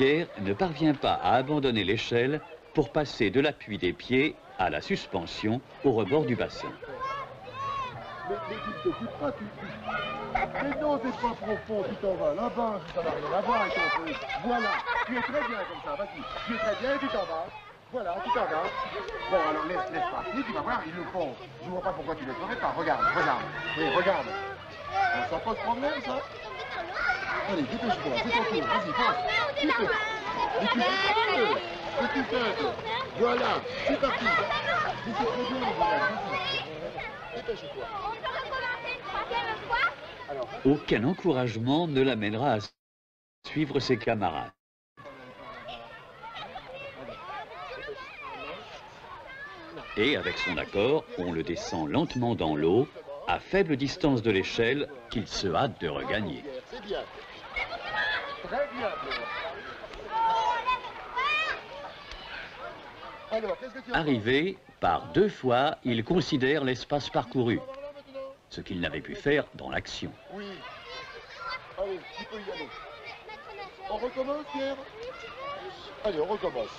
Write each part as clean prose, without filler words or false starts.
Pierre ne parvient pas à abandonner l'échelle pour passer de l'appui des pieds à la suspension au rebord du bassin. Mais tu ne t'écoutes pas, Mais non, c'est pas profond, tu t'en vas là-bas, ça n'a rien à voir avec ton truc. Voilà, tu es très bien comme ça, vas-y. Tu es très bien et tu t'en vas. Voilà, tu t'en vas. Bon, alors laisse passer, tu vas voir, ils le font. Je vois pas pourquoi tu ne le ferais pas. Regarde. Oui, regarde. Ça pose problème, ça? Allez, dépêche-toi, c'est ton tour, vas-y, fonce. Vite. Mais tu fais. Voilà, c'est parti. Mais c'est très bien, vas-y. Dépêche-toi. Aucun encouragement ne l'amènera à suivre ses camarades. Et avec son accord, on le descend lentement dans l'eau, à faible distance de l'échelle, qu'il se hâte de regagner. C'est bien. Très bien, alors, qu'est-ce que tu as? Arrivé, par 2 fois, il considère l'espace parcouru, ce qu'il n'avait pu faire dans l'action. Oui. Allez, tu peux y aller. On recommence, Pierre? Allez, on recommence.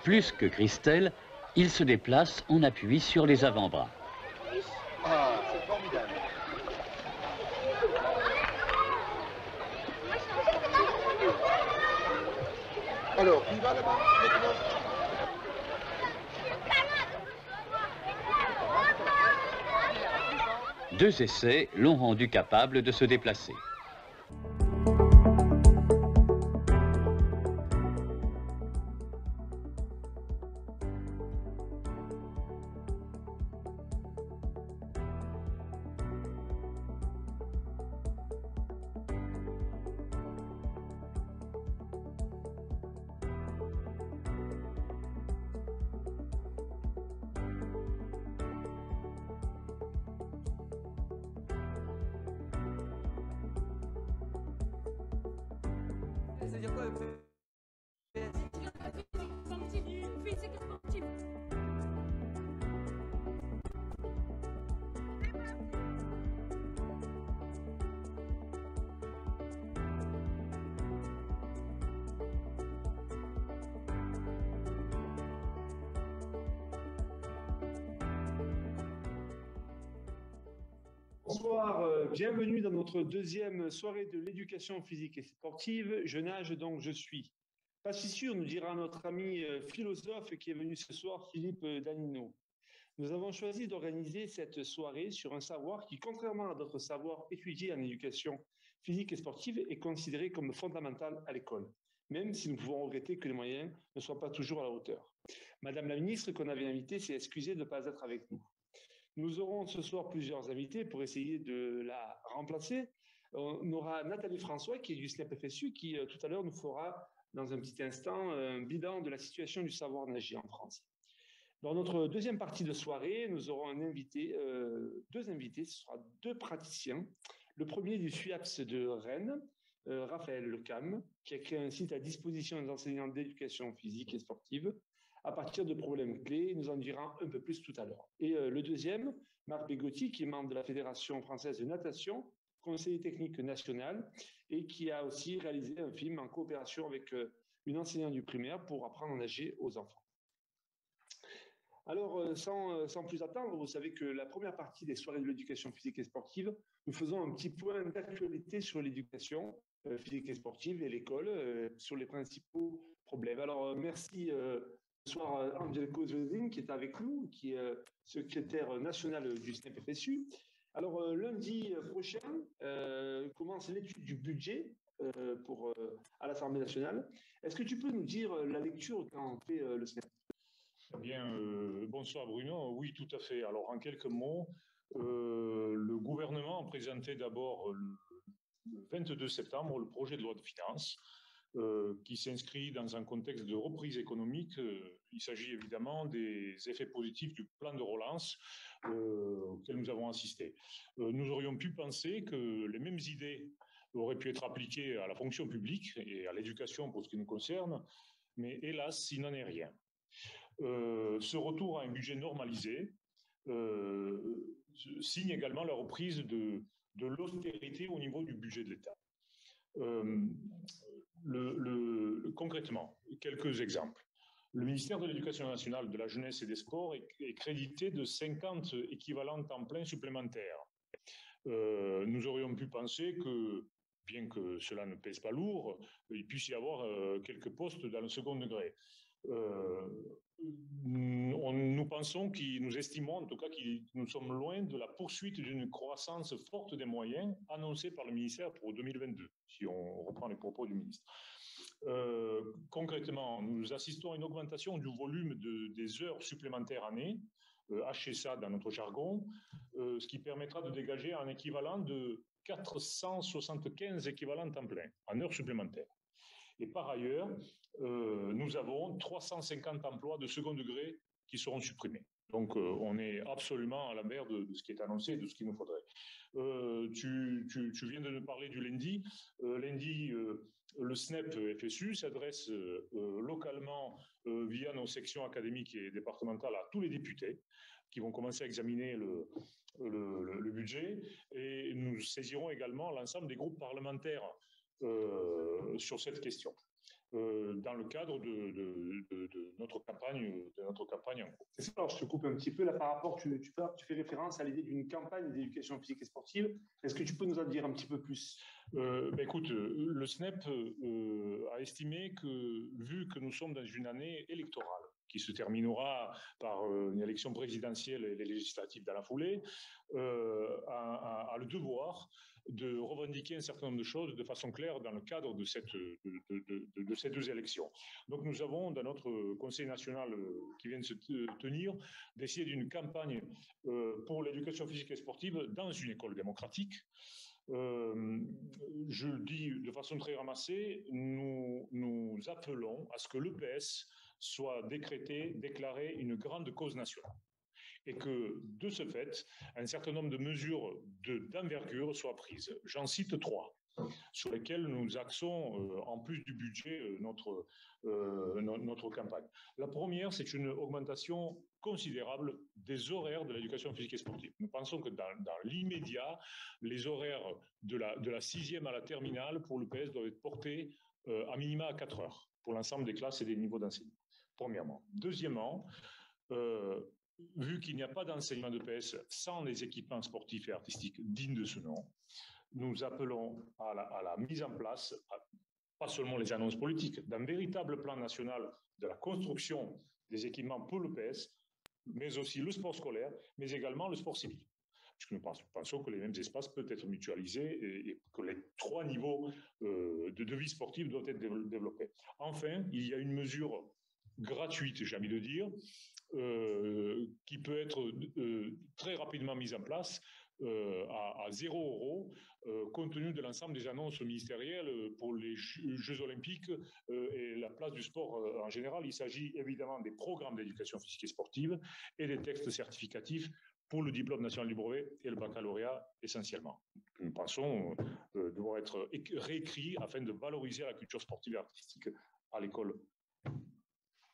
Plus que Christelle, il se déplace en appui sur les avant-bras. Ah, c'est formidable. Alors, tu vas là-bas maintenant? 2 essais l'ont rendu capable de se déplacer. C'est-à-dire quoi physique sportive. Bonsoir, bienvenue dans notre deuxième soirée de l'éducation physique et sportive. Je nage donc je suis. Pas si sûr, nous dira notre ami philosophe qui est venu ce soir, Philippe Danino. Nous avons choisi d'organiser cette soirée sur un savoir qui, contrairement à d'autres savoirs étudiés en éducation physique et sportive, est considéré comme fondamental à l'école, même si nous pouvons regretter que les moyens ne soient pas toujours à la hauteur. Madame la ministre qu'on avait invitée s'est excusée de ne pas être avec nous. Nous aurons ce soir plusieurs invités pour essayer de la remplacer. On aura Nathalie François qui est du SNEP FSU qui tout à l'heure nous fera dans un petit instant un bilan de la situation du savoir nager en France. Dans notre deuxième partie de soirée, nous aurons un invité, 2 invités, ce sera 2 praticiens. Le premier du SUAPS de Rennes, Raphaël Lecam, qui a créé un site à disposition des enseignants d'éducation physique et sportive à partir de problèmes clés. Il nous en dira un peu plus tout à l'heure. Et le deuxième, Marc Bégotti, qui est membre de la Fédération française de natation, conseiller technique national, et qui a aussi réalisé un film en coopération avec une enseignante du primaire pour apprendre à nager aux enfants. Alors, sans plus attendre, vous savez que la première partie des soirées de l'éducation physique et sportive, nous faisons un petit point d'actualité sur l'éducation physique et sportive et l'école, sur les principaux problèmes. Alors, merci ce soir Angel Kozlozin qui est avec nous, qui est secrétaire national du SNEP FSU. Alors, lundi prochain commence l'étude du budget à l'Assemblée nationale. Est-ce que tu peux nous dire la lecture qu'en fait le SNEP? Bien, bonsoir Bruno. Oui, tout à fait. Alors, en quelques mots, le gouvernement a présenté d'abord le 22 septembre le projet de loi de finances qui s'inscrit dans un contexte de reprise économique. Il s'agit évidemment des effets positifs du plan de relance auquel nous avons assisté. Nous aurions pu penser que les mêmes idées aurait pu être appliqué à la fonction publique et à l'éducation pour ce qui nous concerne, mais hélas, il n'en est rien. Ce retour à un budget normalisé signe également la reprise de l'austérité au niveau du budget de l'État. Concrètement, quelques exemples. Le ministère de l'Éducation nationale, de la jeunesse et des sports est crédité de 50 équivalents temps plein supplémentaires. Nous aurions pu penser que, bien que cela ne pèse pas lourd, il puisse y avoir quelques postes dans le second degré. Nous estimons en tout cas que nous sommes loin de la poursuite d'une croissance forte des moyens annoncée par le ministère pour 2022, si on reprend les propos du ministre. Concrètement, nous assistons à une augmentation du volume des heures supplémentaires années, HSA dans notre jargon, ce qui permettra de dégager un équivalent de 475 équivalents temps plein en heures supplémentaires. Et par ailleurs, nous avons 350 emplois de second degré qui seront supprimés. Donc, on est absolument à l'envers de ce qui est annoncé, de ce qu'il nous faudrait. Tu viens de nous parler du lundi. Lundi, le SNEP FSU s'adresse localement via nos sections académiques et départementales à tous les députés qui vont commencer à examiner le budget. Et nous saisirons également l'ensemble des groupes parlementaires sur cette question, dans le cadre de notre campagne en cours. Alors, je te coupe un petit peu là par rapport, tu fais référence à l'idée d'une campagne d'éducation physique et sportive. Est-ce que tu peux nous en dire un petit peu plus? Écoute, le SNEP a estimé que, vu que nous sommes dans une année électorale, qui se terminera par une élection présidentielle et les législatives dans la foulée, a le devoir de revendiquer un certain nombre de choses de façon claire dans le cadre de ces deux élections. Donc nous avons, dans notre Conseil national qui vient de se tenir, décidé d'une campagne pour l'éducation physique et sportive dans une école démocratique. Je le dis de façon très ramassée, nous appelons à ce que l'EPS soit déclaré une grande cause nationale. Et que, de ce fait, un certain nombre de mesures d'envergure soient prises. J'en cite 3, sur lesquelles nous axons, en plus du budget, notre campagne. La première, c'est une augmentation considérable des horaires de l'éducation physique et sportive. Nous pensons que dans l'immédiat, les horaires de la 6e à la terminale pour l'EPS doivent être portés à minima à 4 heures pour l'ensemble des classes et des niveaux d'enseignement, premièrement. Deuxièmement, vu qu'il n'y a pas d'enseignement d'EPS sans les équipements sportifs et artistiques dignes de ce nom, nous appelons à la mise en place, pas seulement les annonces politiques, d'un véritable plan national de la construction des équipements pour l'EPS, mais aussi le sport scolaire, mais également le sport civil. Puisque nous pensons que les mêmes espaces peuvent être mutualisés et que les 3 niveaux de vie sportive doivent être développés. Enfin, il y a une mesure gratuite, j'ai envie de dire, qui peut être très rapidement mise en place à 0 €, compte tenu de l'ensemble des annonces ministérielles pour les Jeux olympiques et la place du sport en général. Il s'agit évidemment des programmes d'éducation physique et sportive et des textes certificatifs pour le diplôme national du brevet et le baccalauréat essentiellement. Nous pensons devoir être réécrits afin de valoriser la culture sportive et artistique à l'école.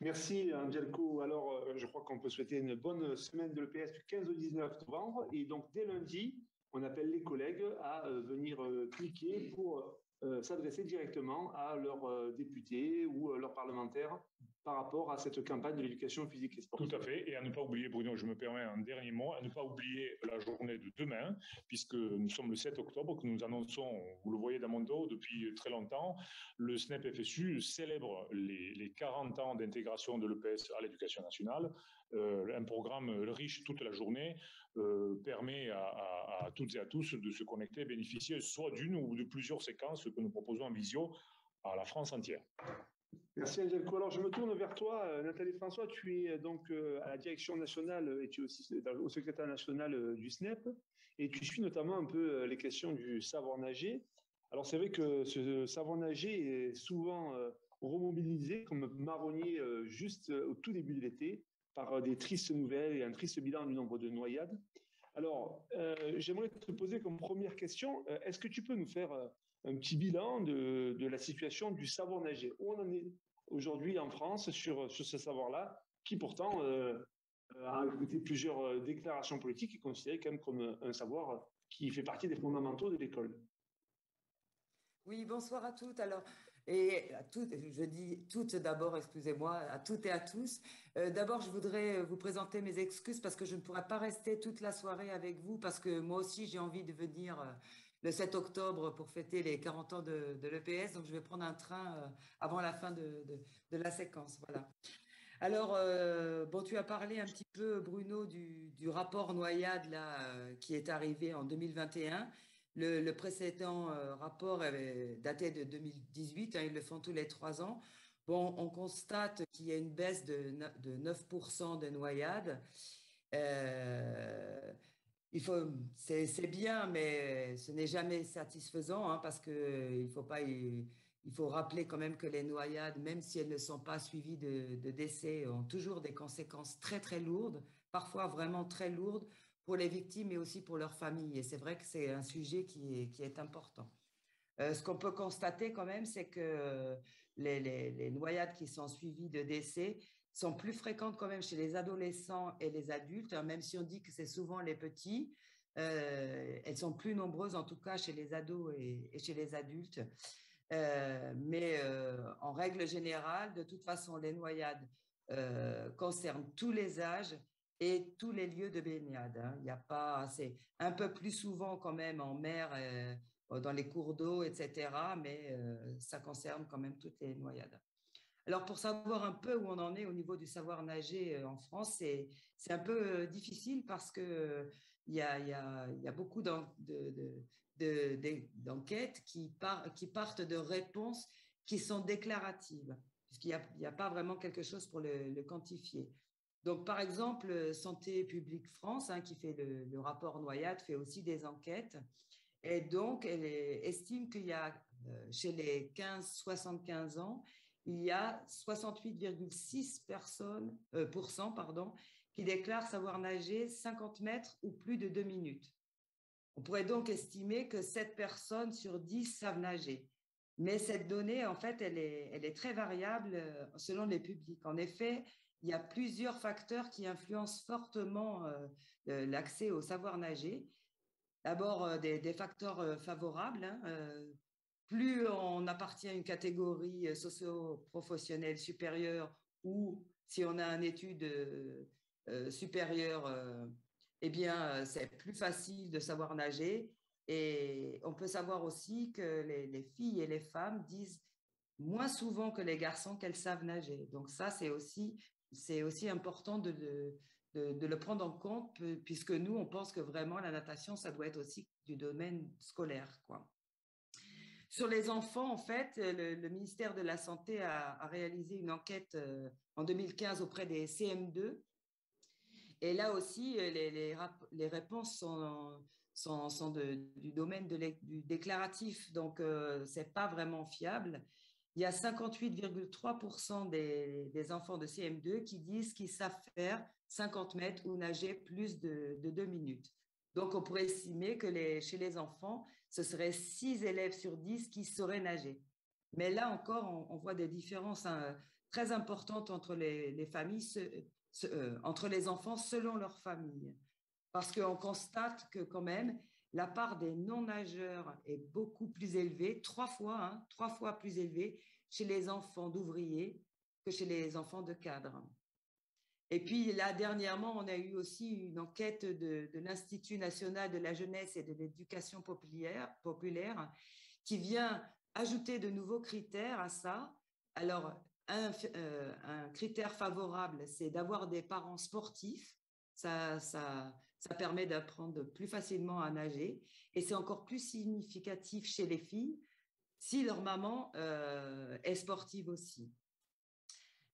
Merci Angelco. Alors, je crois qu'on peut souhaiter une bonne semaine de l'EPS du 15 au 19 novembre. Et donc, dès lundi, on appelle les collègues à venir cliquer pour s'adresser directement à leurs députés ou leurs parlementaires par rapport à cette campagne de l'éducation physique et sportive. Tout à fait. Et à ne pas oublier, Bruno, je me permets un dernier mot, à ne pas oublier la journée de demain, puisque nous sommes le 7 octobre, que nous annonçons, vous le voyez dans mon dos depuis très longtemps, le SNEP FSU célèbre les 40 ans d'intégration de l'EPS à l'éducation nationale. Un programme riche toute la journée permet à toutes et à tous de se connecter et bénéficier soit d'une ou de plusieurs séquences que nous proposons en visio à la France entière. Merci Angelco. Alors je me tourne vers toi, Nathalie François, tu es donc à la direction nationale et tu es aussi au secrétaire national du SNEP et tu suis notamment un peu les questions du savoir nager. Alors c'est vrai que ce savoir nager est souvent remobilisé comme marronnier juste au tout début de l'été par des tristes nouvelles et un triste bilan du nombre de noyades. Alors, j'aimerais te poser comme première question, est-ce que tu peux nous faire un petit bilan de la situation du savoir nager? Où on en est aujourd'hui en France sur ce savoir-là, qui pourtant a écouté plusieurs déclarations politiques et considéré quand même comme un savoir qui fait partie des fondamentaux de l'école. Oui, bonsoir à toutes. Alors, et à toutes, je dis toutes d'abord, excusez-moi, à toutes et à tous. D'abord, je voudrais vous présenter mes excuses parce que je ne pourrai pas rester toute la soirée avec vous parce que moi aussi, j'ai envie de venir le 7 octobre pour fêter les 40 ans de l'EPS. Donc, je vais prendre un train avant la fin de la séquence. Voilà. Alors, bon, tu as parlé un petit peu, Bruno, du rapport Noyade là, qui est arrivé en 2021. Le précédent rapport avait daté de 2018, hein, ils le font tous les 3 ans. Bon, on constate qu'il y a une baisse de 9% de noyades. Euh, c'est bien, mais ce n'est jamais satisfaisant hein, parce qu'il faut pas, il faut rappeler quand même que les noyades, même si elles ne sont pas suivies de décès, ont toujours des conséquences très très lourdes, parfois vraiment très lourdes pour les victimes et aussi pour leurs familles. Et c'est vrai que c'est un sujet qui est important. Ce qu'on peut constater quand même, c'est que les noyades qui sont suivies de décès sont plus fréquentes quand même chez les adolescents et les adultes, hein, même si on dit que c'est souvent les petits. Elles sont plus nombreuses en tout cas chez les ados et chez les adultes. Mais en règle générale, de toute façon, les noyades concernent tous les âges et tous les lieux de baignade. Hein. Il y a pas, c'est un peu plus souvent quand même en mer, dans les cours d'eau, etc. Mais ça concerne quand même toutes les noyades. Alors, pour savoir un peu où on en est au niveau du savoir nager en France, c'est un peu difficile parce que il y a beaucoup d'enquêtes qui partent de réponses qui sont déclaratives, puisqu'il n'y a pas vraiment quelque chose pour le quantifier. Donc, par exemple, Santé publique France, hein, qui fait le rapport Noyade, fait aussi des enquêtes. Et donc, elle estime qu'il y a, chez les 15-75 ans, il y a 68,6% pardon, qui déclarent savoir nager 50 mètres ou plus de 2 minutes. On pourrait donc estimer que 7 personnes sur 10 savent nager. Mais cette donnée, en fait, elle est très variable selon les publics. En effet, il y a plusieurs facteurs qui influencent fortement l'accès au savoir nager. D'abord, des facteurs favorables. Hein, plus on appartient à une catégorie socio-professionnelle supérieure ou si on a une étude supérieure, eh bien, c'est plus facile de savoir nager. Et on peut savoir aussi que les filles et les femmes disent moins souvent que les garçons qu'elles savent nager. Donc ça, c'est aussi important de le prendre en compte, puisque nous, on pense que vraiment la natation, ça doit être aussi du domaine scolaire, quoi. Sur les enfants, en fait, le ministère de la Santé a réalisé une enquête en 2015 auprès des CM2. Et là aussi, les réponses sont du domaine du déclaratif, donc ce n'est pas vraiment fiable. Il y a 58,3% des enfants de CM2 qui disent qu'ils savent faire 50 mètres ou nager plus de 2 minutes. Donc, on pourrait estimer que chez les enfants, ce serait 6 élèves sur 10 qui sauraient nager. Mais là encore, on voit des différences hein, très importantes entre les familles, entre les enfants selon leur famille. Parce qu'on constate que quand même, la part des non-nageurs est beaucoup plus élevée, 3 fois plus élevée chez les enfants d'ouvriers que chez les enfants de cadres. Et puis là, dernièrement, on a eu aussi une enquête de l'Institut national de la jeunesse et de l'éducation populaire qui vient ajouter de nouveaux critères à ça. Alors, un critère favorable, c'est d'avoir des parents sportifs. Ça permet d'apprendre plus facilement à nager. Et c'est encore plus significatif chez les filles si leur maman est sportive aussi.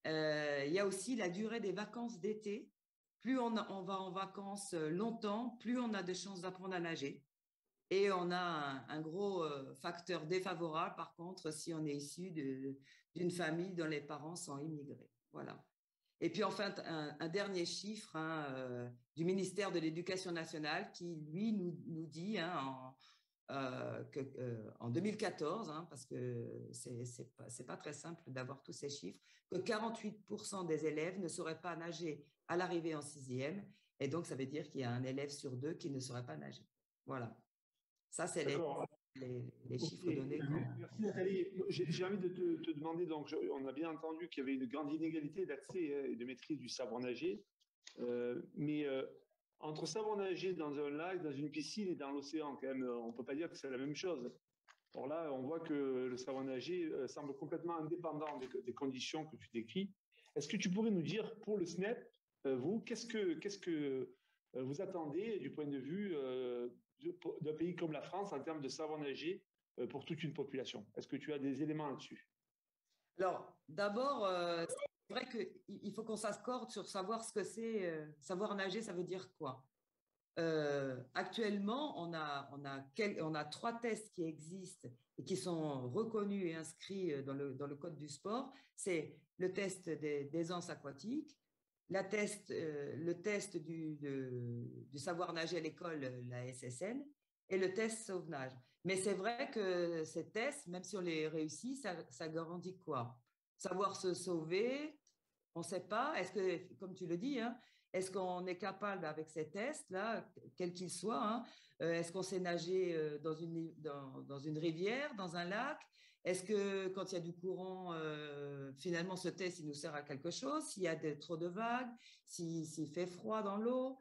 Il y a aussi la durée des vacances d'été. Plus on va en vacances longtemps, plus on a de chances d'apprendre à nager. Et on a un gros facteur défavorable, par contre, si on est issu d'une famille dont les parents sont immigrés. Voilà. Et puis enfin, un dernier chiffre hein, du ministère de l'Éducation nationale qui, lui, nous dit hein, en 2014, hein, parce que c'est pas très simple d'avoir tous ces chiffres, que 48% des élèves ne sauraient pas nager à l'arrivée en sixième. Et donc, ça veut dire qu'il y a un élève sur deux qui ne saurait pas nager. Voilà. Ça, c'est les chiffres Ok. donnés. Merci Nathalie. J'ai envie de te demander, donc on a bien entendu qu'il y avait une grande inégalité d'accès et de maîtrise du savoir nager, mais entre savoir nager dans un lac, dans une piscine et dans l'océan, quand même, on ne peut pas dire que c'est la même chose. Or là, on voit que le savoir nager semble complètement indépendant des conditions que tu décris. Est-ce que tu pourrais nous dire, pour le SNEP, vous, qu'est-ce que vous attendez du point de vue d'un pays comme la France en termes de savoir nager pour toute une population? Est-ce que tu as des éléments là-dessus? Alors, d'abord, c'est vrai qu'il faut qu'on s'accorde sur savoir ce que c'est. Savoir nager, ça veut dire quoi? Actuellement, on a 3 tests qui existent et qui sont reconnus et inscrits dans le Code du sport. C'est le test d'aisance aquatique, le test du savoir nager à l'école, la SSN, et le test sauvetage. Mais c'est vrai que ces tests, même si on les réussit, ça garantit quoi? Savoir se sauver, on ne sait pas. Est-ce que, comme tu le dis, hein, est-ce qu'on est capable, avec ces tests-là, quels qu'ils soient, hein, est-ce qu'on sait nager dans une rivière, dans un lac? Est-ce que quand il y a du courant, finalement, ce test, il nous sert à quelque chose? S'il y a trop de vagues, s'il fait froid dans l'eau?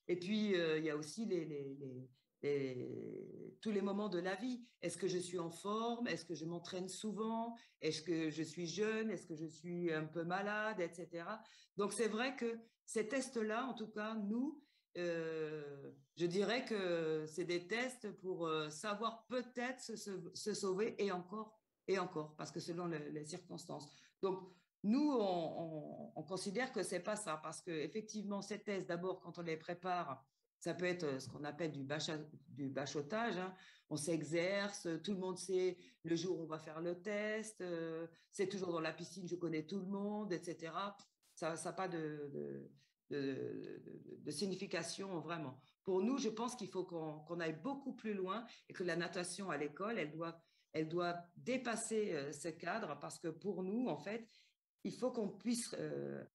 Et puis, il y a aussi tous les moments de la vie. Est-ce que je suis en forme? Est-ce que je m'entraîne souvent? Est-ce que je suis jeune? Est-ce que je suis un peu malade, etc. Donc, c'est vrai que ces tests-là, en tout cas, nous, je dirais que c'est des tests pour savoir peut-être se sauver et encore, parce que selon les circonstances. Donc, nous, on considère que c'est pas ça, parce qu'effectivement, ces tests, d'abord, quand on les prépare, ça peut être ce qu'on appelle du bachotage. Hein. On s'exerce, tout le monde sait le jour où on va faire le test, c'est toujours dans la piscine, je connais tout le monde, etc. Ça n'a pas de signification vraiment. Pour nous, je pense qu'il faut qu'on aille beaucoup plus loin et que la natation à l'école, elle doit dépasser ce cadre parce que pour nous, en fait, il faut qu'on puisse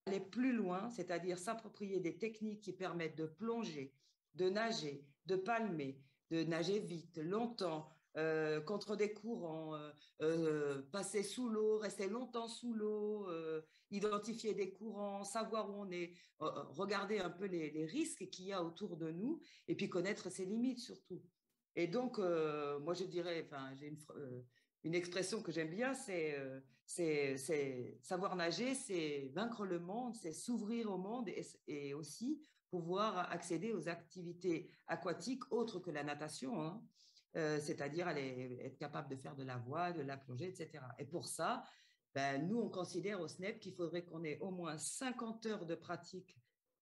aller plus loin, c'est-à-dire s'approprier des techniques qui permettent de plonger, de nager, de palmer, de nager vite, longtemps, contre des courants, passer sous l'eau, rester longtemps sous l'eau, identifier des courants, savoir où on est, regarder un peu les risques qu'il y a autour de nous et puis connaître ses limites surtout. Et donc, moi je dirais, enfin, j'ai une expression que j'aime bien, c'est savoir nager, c'est vaincre le monde, c'est s'ouvrir au monde et aussi pouvoir accéder aux activités aquatiques autres que la natation, hein, c'est-à-dire être capable de faire de la voile, de la plongée, etc. Et pour ça, ben, nous, on considère au SNEP qu'il faudrait qu'on ait au moins 50 heures de pratique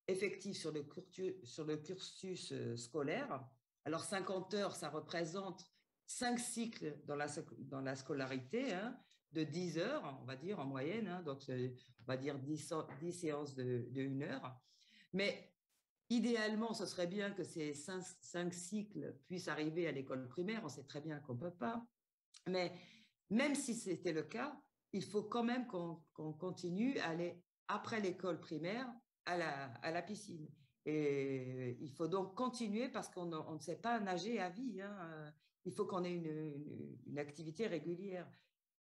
effective sur le cursus scolaire. Alors, 50 heures, ça représente 5 cycles dans la scolarité, hein, de 10 heures, on va dire, en moyenne. Hein, donc, on va dire 10 séances de 1 heure. Mais idéalement, ce serait bien que ces 5 cycles puissent arriver à l'école primaire. On sait très bien qu'on ne peut pas. Mais même si c'était le cas, il faut quand même qu'on continue à aller après l'école primaire à la piscine. Et il faut donc continuer parce qu'on ne sait pas nager à vie. Hein. Il faut qu'on ait une activité régulière.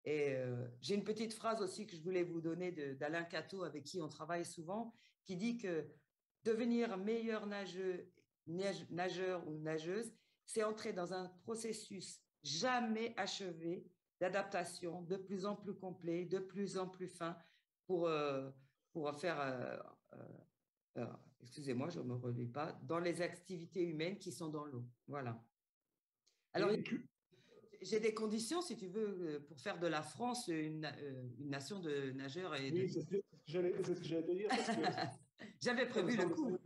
Et j'ai une petite phrase aussi que je voulais vous donner d'Alain Cateau, avec qui on travaille souvent, qui dit que devenir meilleur nageur ou nageuse, c'est entrer dans un processus jamais achevé d'adaptation, de plus en plus complet, de plus en plus fin, pour faire, excusez-moi, je ne me relis pas, dans les activités humaines qui sont dans l'eau. Voilà. Alors, j'ai des conditions, si tu veux, pour faire de la France une nation de nageurs. Oui, c'est ce que j'allais te dire. Parce que j'avais prévu le coup.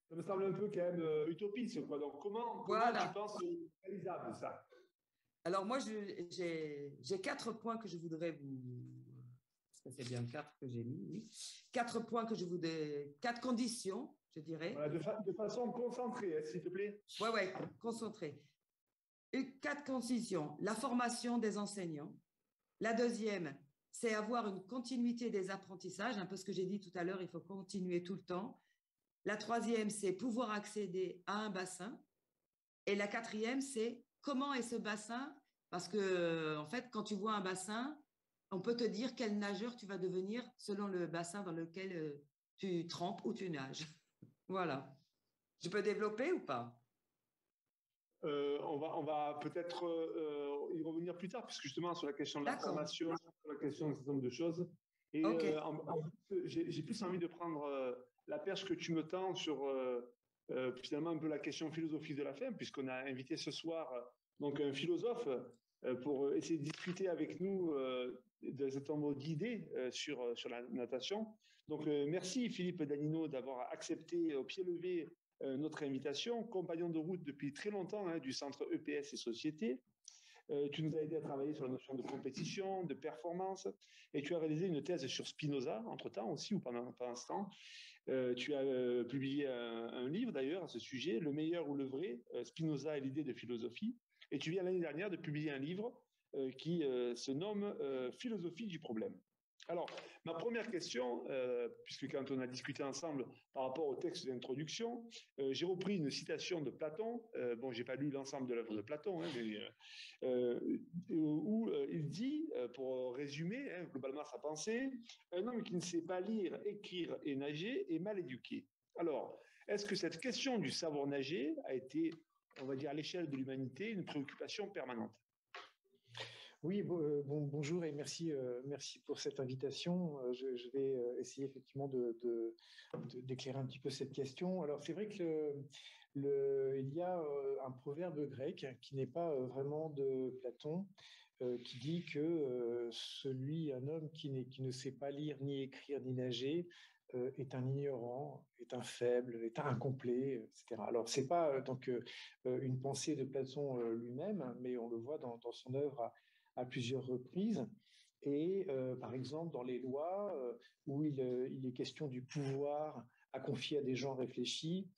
Ça me semble un peu quand même utopiste, quoi. Donc, comment voilà. tu penses réalisable ça? Alors, moi, j'ai 4 points que je voudrais Ça, c'est bien 4 que j'ai mis, oui. 4 points que je voudrais, 4 conditions, je dirais. Voilà, de façon concentrée, hein, s'il te plaît. Ouais, concentré. Et 4 conditions. La formation des enseignants. La deuxième, c'est avoir une continuité des apprentissages, un peu ce que j'ai dit tout à l'heure, il faut continuer tout le temps. La troisième, c'est pouvoir accéder à un bassin. Et la quatrième, c'est comment est ce bassin? Parce que, en fait, quand tu vois un bassin, on peut te dire quel nageur tu vas devenir selon le bassin dans lequel tu trempes ou tu nages. Voilà. Je peux développer ou pas? On va peut-être y revenir plus tard, puisque justement sur la question de la D'accord. formation, sur la question d'un certain nombre de choses. Et Ok. j'ai plus envie de prendre la perche que tu me tends sur finalement un peu la question philosophique de la fin, puisqu'on a invité ce soir donc un philosophe pour essayer de discuter avec nous de cet nombre d'idées sur la natation. Donc merci Philippe Danino d'avoir accepté au pied levé notre invitation, compagnon de route depuis très longtemps du centre EPS et Société. Tu nous as aidé à travailler sur la notion de compétition, de performance, et tu as réalisé une thèse sur Spinoza, entre-temps aussi, ou pendant ce temps. Tu as publié un livre d'ailleurs à ce sujet, Le meilleur ou le vrai, Spinoza et l'idée de philosophie. Et tu viens l'année dernière de publier un livre qui se nomme Philosophie du problème. Alors, ma première question, puisque quand on a discuté ensemble par rapport au texte d'introduction, j'ai repris une citation de Platon. Bon, j'ai pas lu l'ensemble de l'œuvre de Platon, hein, où il dit, pour résumer globalement sa pensée, un homme qui ne sait pas lire, écrire et nager est mal éduqué. Alors, est-ce que cette question du savoir nager a été, on va dire, à l'échelle de l'humanité, une préoccupation permanente? Oui, bonjour et merci pour cette invitation. Je vais essayer effectivement d'éclairer un petit peu cette question. Alors c'est vrai que il y a un proverbe grec qui n'est pas vraiment de Platon, qui dit que un homme qui ne sait pas lire, ni écrire, ni nager, est un ignorant, est un faible, est un incomplet, etc. Alors c'est pas donc une pensée de Platon lui-même, mais on le voit dans son œuvre à plusieurs reprises. Et par exemple, dans les lois, où il est question du pouvoir à confier à des gens réfléchis,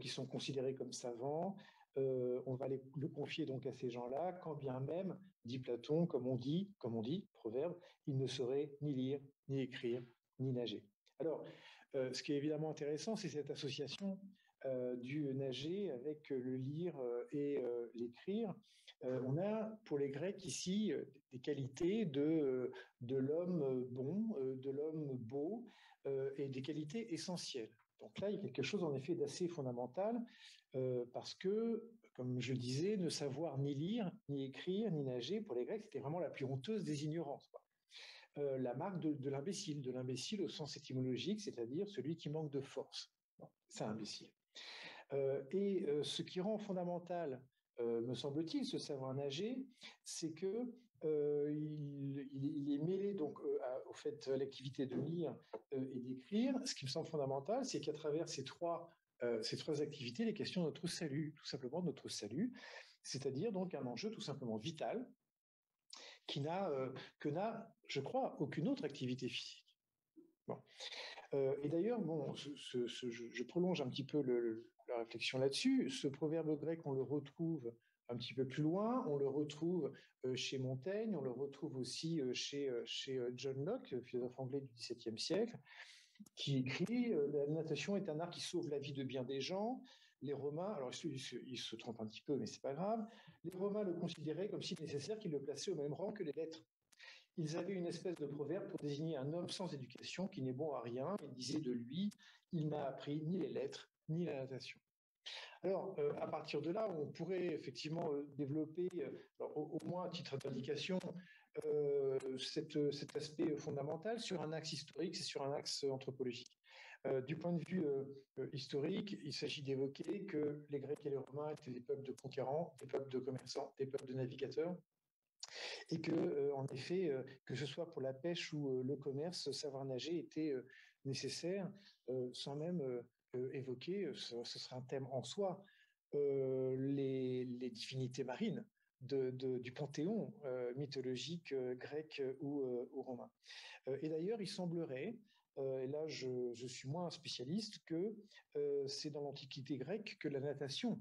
qui sont considérés comme savants, on va le confier donc à ces gens-là, quand bien même, dit Platon, comme on dit, proverbe, ils ne sauraient ni lire, ni écrire, ni nager. Alors, ce qui est évidemment intéressant, c'est cette association du nager avec le lire et l'écrire. On a pour les Grecs ici des qualités de l'homme bon, de l'homme beau et des qualités essentielles. Donc là, il y a quelque chose en effet d'assez fondamental parce que, comme je le disais, ne savoir ni lire, ni écrire, ni nager, pour les Grecs, c'était vraiment la plus honteuse des ignorances. La marque de l'imbécile au sens étymologique, c'est-à-dire celui qui manque de force. Bon, c'est un imbécile. Et ce qui rend fondamental, me semble-t-il, ce savoir nager, c'est que il est mêlé donc au fait à l'activité de lire et d'écrire. Ce qui me semble fondamental, c'est qu'à travers ces trois activités, les questions de notre salut, tout simplement de notre salut, c'est-à-dire donc un enjeu tout simplement vital que n'a, je crois, aucune autre activité physique. Bon. Et d'ailleurs, bon, je prolonge un petit peu la réflexion là-dessus. Ce proverbe grec, on le retrouve un petit peu plus loin, on le retrouve chez Montaigne, on le retrouve aussi chez John Locke, philosophe anglais du XVIIe siècle, qui écrit « La natation est un art qui sauve la vie de bien des gens ». Les Romains, alors ils se trompent un petit peu, mais c'est pas grave, les Romains le considéraient comme si nécessaire qu'ils le plaçaient au même rang que les lettres. Ils avaient une espèce de proverbe pour désigner un homme sans éducation qui n'est bon à rien. Ils disaient de lui, il n'a appris ni les lettres, ni la natation. Alors, à partir de là, on pourrait effectivement développer, au moins à titre d'indication, cet aspect fondamental sur un axe historique, c'est sur un axe anthropologique. Du point de vue historique, il s'agit d'évoquer que les Grecs et les Romains étaient des peuples de conquérants, des peuples de commerçants, des peuples de navigateurs, et que, en effet, que ce soit pour la pêche ou le commerce, savoir nager était nécessaire, sans même évoquer, ce serait un thème en soi, les divinités marines. du panthéon mythologique grec ou romain. Et d'ailleurs, il semblerait, et là je suis moins spécialiste, que c'est dans l'Antiquité grecque que la natation,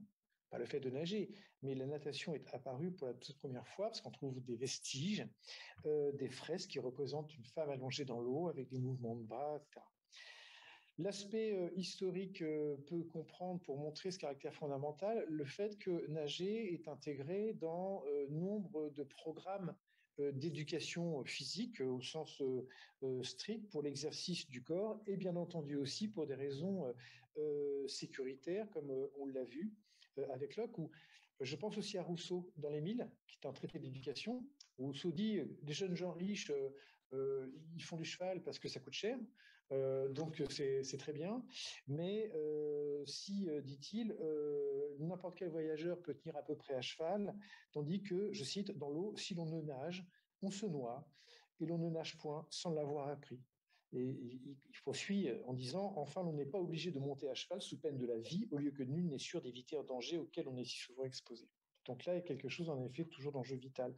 pas le fait de nager, mais la natation est apparue pour la toute première fois parce qu'on trouve des vestiges, des fresques qui représentent une femme allongée dans l'eau avec des mouvements de bras, etc. L'aspect historique peut comprendre, pour montrer ce caractère fondamental, le fait que nager est intégré dans nombre de programmes d'éducation physique au sens strict pour l'exercice du corps et bien entendu aussi pour des raisons sécuritaires, comme on l'a vu avec Locke, ou je pense aussi à Rousseau dans l'Émile, qui est un traité d'éducation, où Rousseau dit les jeunes gens riches, ils font du cheval parce que ça coûte cher. Donc c'est très bien, mais si, dit-il, n'importe quel voyageur peut tenir à peu près à cheval, tandis que, je cite, dans l'eau, si l'on ne nage, on se noie, et l'on ne nage point sans l'avoir appris. Et il poursuit en disant, enfin, l'on n'est pas obligé de monter à cheval sous peine de la vie, au lieu que nul n'est sûr d'éviter un danger auquel on est si souvent exposé. Donc là, il y a quelque chose, en effet, toujours d'enjeu vital.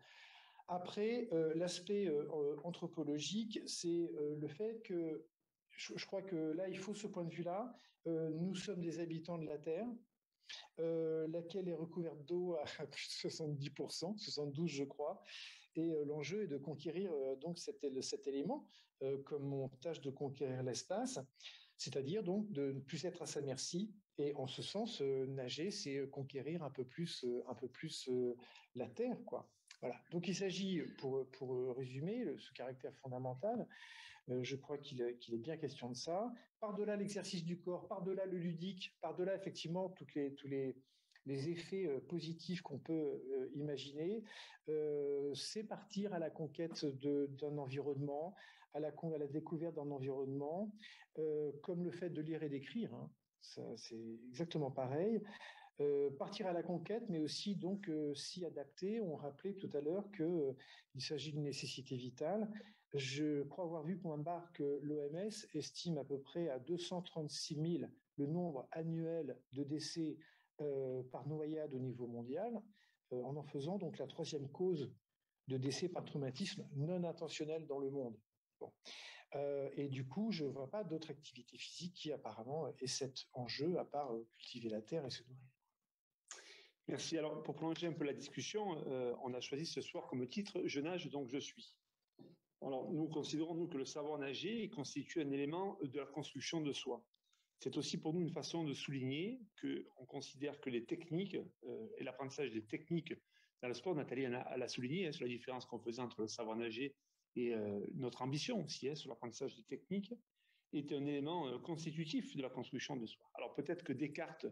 Après, l'aspect anthropologique, c'est le fait que je crois que là, il faut ce point de vue-là. Nous sommes des habitants de la Terre, laquelle est recouverte d'eau à plus de 70%, 72% je crois. Et l'enjeu est de conquérir donc cet élément, comme on tâche de conquérir l'espace, c'est-à-dire donc de ne plus être à sa merci. Et en ce sens, nager, c'est conquérir un peu plus la Terre, quoi. Voilà. Donc il s'agit, pour résumer, ce caractère fondamental, je crois qu'il est bien question de ça. Par-delà l'exercice du corps, par-delà le ludique, par-delà effectivement tous les effets positifs qu'on peut imaginer, c'est partir à la conquête d'un environnement, à la découverte d'un environnement, comme le fait de lire et d'écrire. Hein. C'est exactement pareil. Partir à la conquête, mais aussi donc s'y adapter. On rappelait tout à l'heure qu'il s'agit d'une nécessité vitale. Je crois avoir vu que l'OMS estime à peu près à 236 000 le nombre annuel de décès par noyade au niveau mondial, en faisant donc la troisième cause de décès par traumatisme non intentionnel dans le monde. Bon. Et du coup, je ne vois pas d'autre activité physique qui apparemment ait cet enjeu, à part cultiver la terre et se nourrir. Merci. Alors, pour prolonger un peu la discussion, on a choisi ce soir comme titre « Je nage, donc je suis ». Alors, nous considérons, nous, que le savoir nager constitue un élément de la construction de soi. C'est aussi pour nous une façon de souligner qu'on considère que les techniques et l'apprentissage des techniques dans le sport, Nathalie l'a souligné, sur la différence qu'on faisait entre le savoir nager et notre ambition aussi, sur l'apprentissage des techniques, est un élément constitutif de la construction de soi. Alors peut-être que Descartes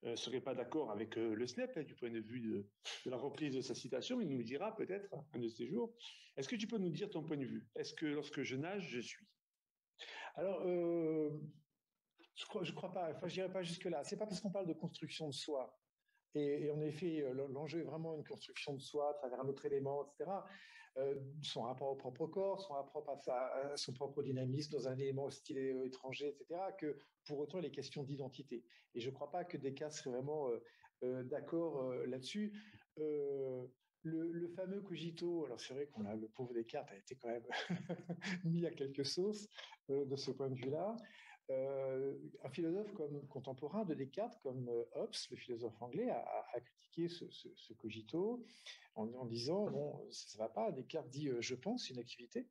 ne serait pas d'accord avec le SNEP, du point de vue de la reprise de sa citation, il nous le dira peut-être un de ces jours. Est-ce que tu peux nous dire ton point de vue? Est-ce que lorsque je nage, je suis? Alors, je crois pas, enfin je n'irai pas jusque-là. C'est pas parce qu'on parle de construction de soi. Et en effet, l'enjeu est vraiment une construction de soi à travers un autre élément, etc. Son rapport au propre corps, son rapport à son propre dynamisme dans un élément hostile et étranger, etc., que pour autant, il est question d'identité. Et je ne crois pas que Descartes serait vraiment d'accord là-dessus. Le fameux cogito, alors c'est vrai qu'on a, le pauvre Descartes a été quand même mis à quelques sauces de ce point de vue-là. Un philosophe contemporain de Descartes, comme Hobbes, le philosophe anglais, a critiqué ce cogito en disant bon, ça ne va pas. Descartes dit je pense, c'est une activité,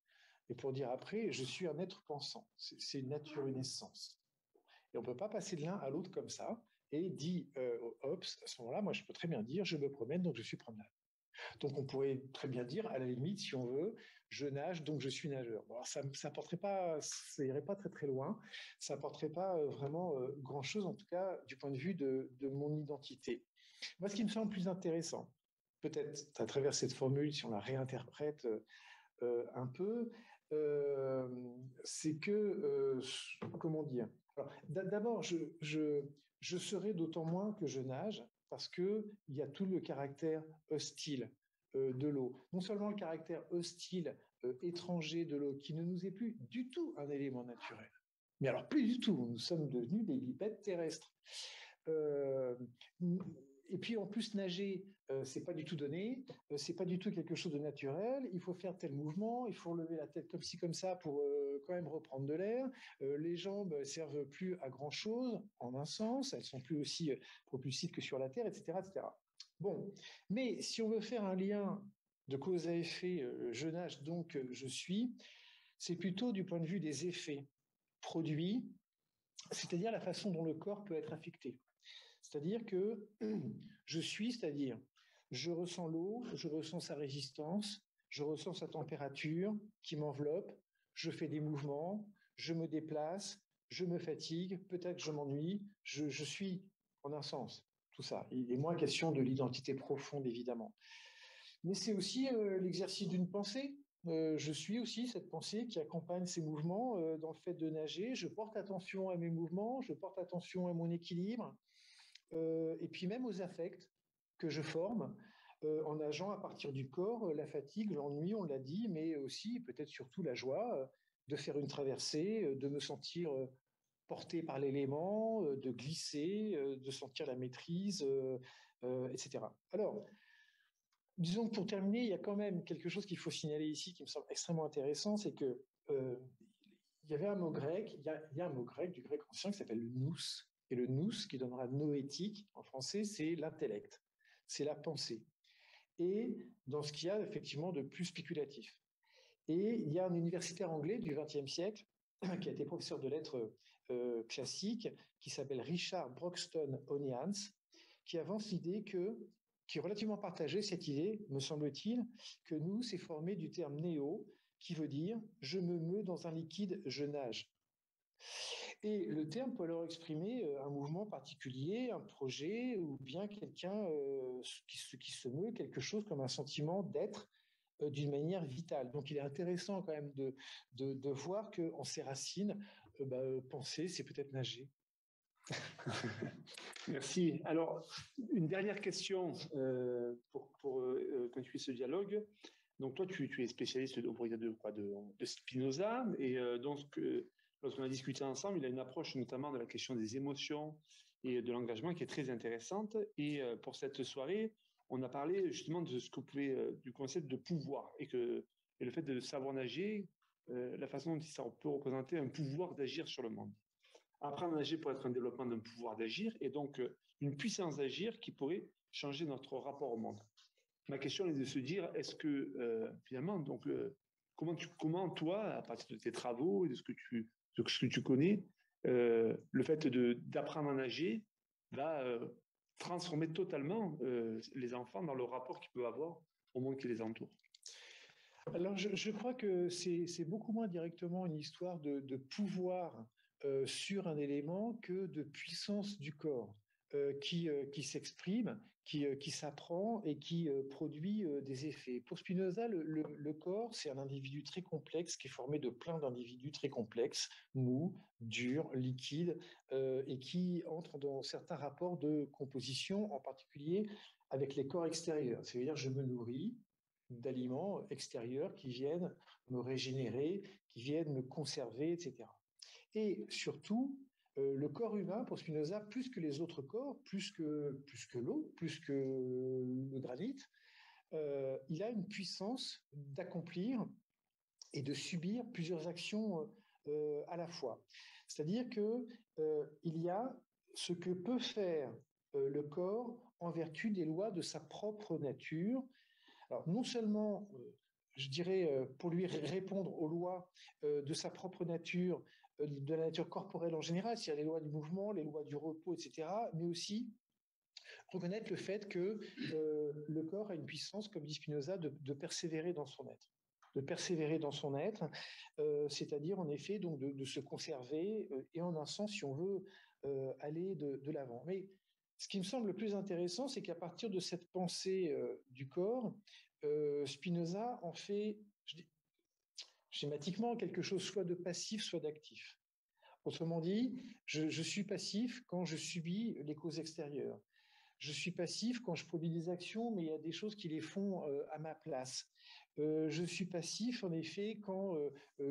et pour dire après je suis un être pensant, c'est une nature, une essence. Et on ne peut pas passer de l'un à l'autre comme ça. Et dit Hobbes, à ce moment-là, moi je peux très bien dire je me promène donc je suis promenade. Donc on pourrait très bien dire, à la limite, si on veut, je nage, donc je suis nageur. Bon, alors ça porterait pas, ça irait pas très très loin, ça porterait pas vraiment grand-chose, en tout cas du point de vue de mon identité. Moi, ce qui me semble plus intéressant, peut-être à travers cette formule, si on la réinterprète un peu, c'est que, comment dire, alors, d'abord, je serai d'autant moins que je nage, parce qu'il y a tout le caractère hostile de l'eau. Non seulement le caractère hostile, étranger de l'eau, qui ne nous est plus du tout un élément naturel, mais alors plus du tout, nous sommes devenus des bipèdes terrestres. et puis en plus nager, c'est pas du tout donné, c'est pas du tout quelque chose de naturel. Il faut faire tel mouvement, il faut relever la tête comme ci comme ça pour quand même reprendre de l'air. Les jambes servent plus à grand chose en un sens, elles sont plus aussi propulsives que sur la terre, etc., etc. Bon, mais si on veut faire un lien de cause à effet, je nage donc je suis, c'est plutôt du point de vue des effets produits, c'est-à-dire la façon dont le corps peut être affecté. C'est-à-dire que je suis, c'est-à-dire je ressens l'eau, je ressens sa résistance, je ressens sa température qui m'enveloppe, je fais des mouvements, je me déplace, je me fatigue, peut-être que je m'ennuie, je suis en un sens, tout ça. Il est moins question de l'identité profonde, évidemment. Mais c'est aussi l'exercice d'une pensée. Je suis aussi cette pensée qui accompagne ces mouvements dans le fait de nager. Je porte attention à mes mouvements, je porte attention à mon équilibre, et puis même aux affects que je forme en nageant à partir du corps, la fatigue, l'ennui, on l'a dit, mais aussi peut-être surtout la joie de faire une traversée, de me sentir porté par l'élément, de glisser, de sentir la maîtrise, etc. Alors, disons que pour terminer, il y a quand même quelque chose qu'il faut signaler ici qui me semble extrêmement intéressant, c'est que il y avait un mot grec, il y a un mot grec du grec ancien qui s'appelle le nous, et le nous qui donnera noétique en français, c'est l'intellect, c'est la pensée. Et dans ce qu'il y a effectivement de plus spéculatif. Et il y a un universitaire anglais du XXe siècle qui a été professeur de lettres classiques, qui s'appelle Richard Broxton Onians, qui avance l'idée qui est relativement partagée, cette idée, me semble-t-il, que nous, c'est formé du terme néo, qui veut dire « je me meus dans un liquide, je nage ». Et le terme peut alors exprimer un mouvement particulier, un projet, ou bien quelqu'un qui se meut, quelque chose comme un sentiment d'être d'une manière vitale. Donc il est intéressant quand même de voir qu'en ses racines, penser, c'est peut-être nager. Merci. Alors, une dernière question pour continuer ce dialogue. Donc toi, tu es spécialiste de Spinoza, et donc lorsqu'on a discuté ensemble, il a une approche notamment de la question des émotions et de l'engagement qui est très intéressante. Et pour cette soirée, on a parlé justement de ce que du concept de pouvoir et le fait de savoir nager, la façon dont ça peut représenter un pouvoir d'agir sur le monde. Apprendre à nager pour être un développement d'un pouvoir d'agir et donc une puissance d'agir qui pourrait changer notre rapport au monde. Ma question est de se dire, est-ce que finalement, donc, comment toi, à partir de tes travaux et de ce que tu connais, le fait d'apprendre à nager va transformer totalement les enfants dans le rapport qu'ils peuvent avoir au monde qui les entoure? Alors, je crois que c'est beaucoup moins directement une histoire de pouvoir sur un élément que de puissance du corps qui s'exprime, qui s'apprend et qui produit des effets. Pour Spinoza, le corps, c'est un individu très complexe qui est formé de plein d'individus très complexes, mous, durs, liquides, et qui entrent dans certains rapports de composition, en particulier avec les corps extérieurs. C'est-à-dire, je me nourris d'aliments extérieurs qui viennent me régénérer, qui viennent me conserver, etc. Et surtout, le corps humain, pour Spinoza, plus que les autres corps, plus que l'eau, plus que le granit, il a une puissance d'accomplir et de subir plusieurs actions à la fois. C'est-à-dire que il y a ce que peut faire le corps en vertu des lois de sa propre nature. Alors, non seulement, je dirais, pour lui répondre aux lois de sa propre nature, de la nature corporelle en général, c'est-à-dire les lois du mouvement, les lois du repos, etc., mais aussi reconnaître le fait que le corps a une puissance, comme dit Spinoza, de persévérer dans son être. De persévérer dans son être, c'est-à-dire en effet donc de se conserver, et en un sens, si on veut, aller de l'avant. Mais ce qui me semble le plus intéressant, c'est qu'à partir de cette pensée du corps, Spinoza en fait, je dis, schématiquement, quelque chose soit de passif, soit d'actif. Autrement dit, je suis passif quand je subis les causes extérieures. Je suis passif quand je produis des actions, mais il y a des choses qui les font à ma place. je suis passif, en effet, quand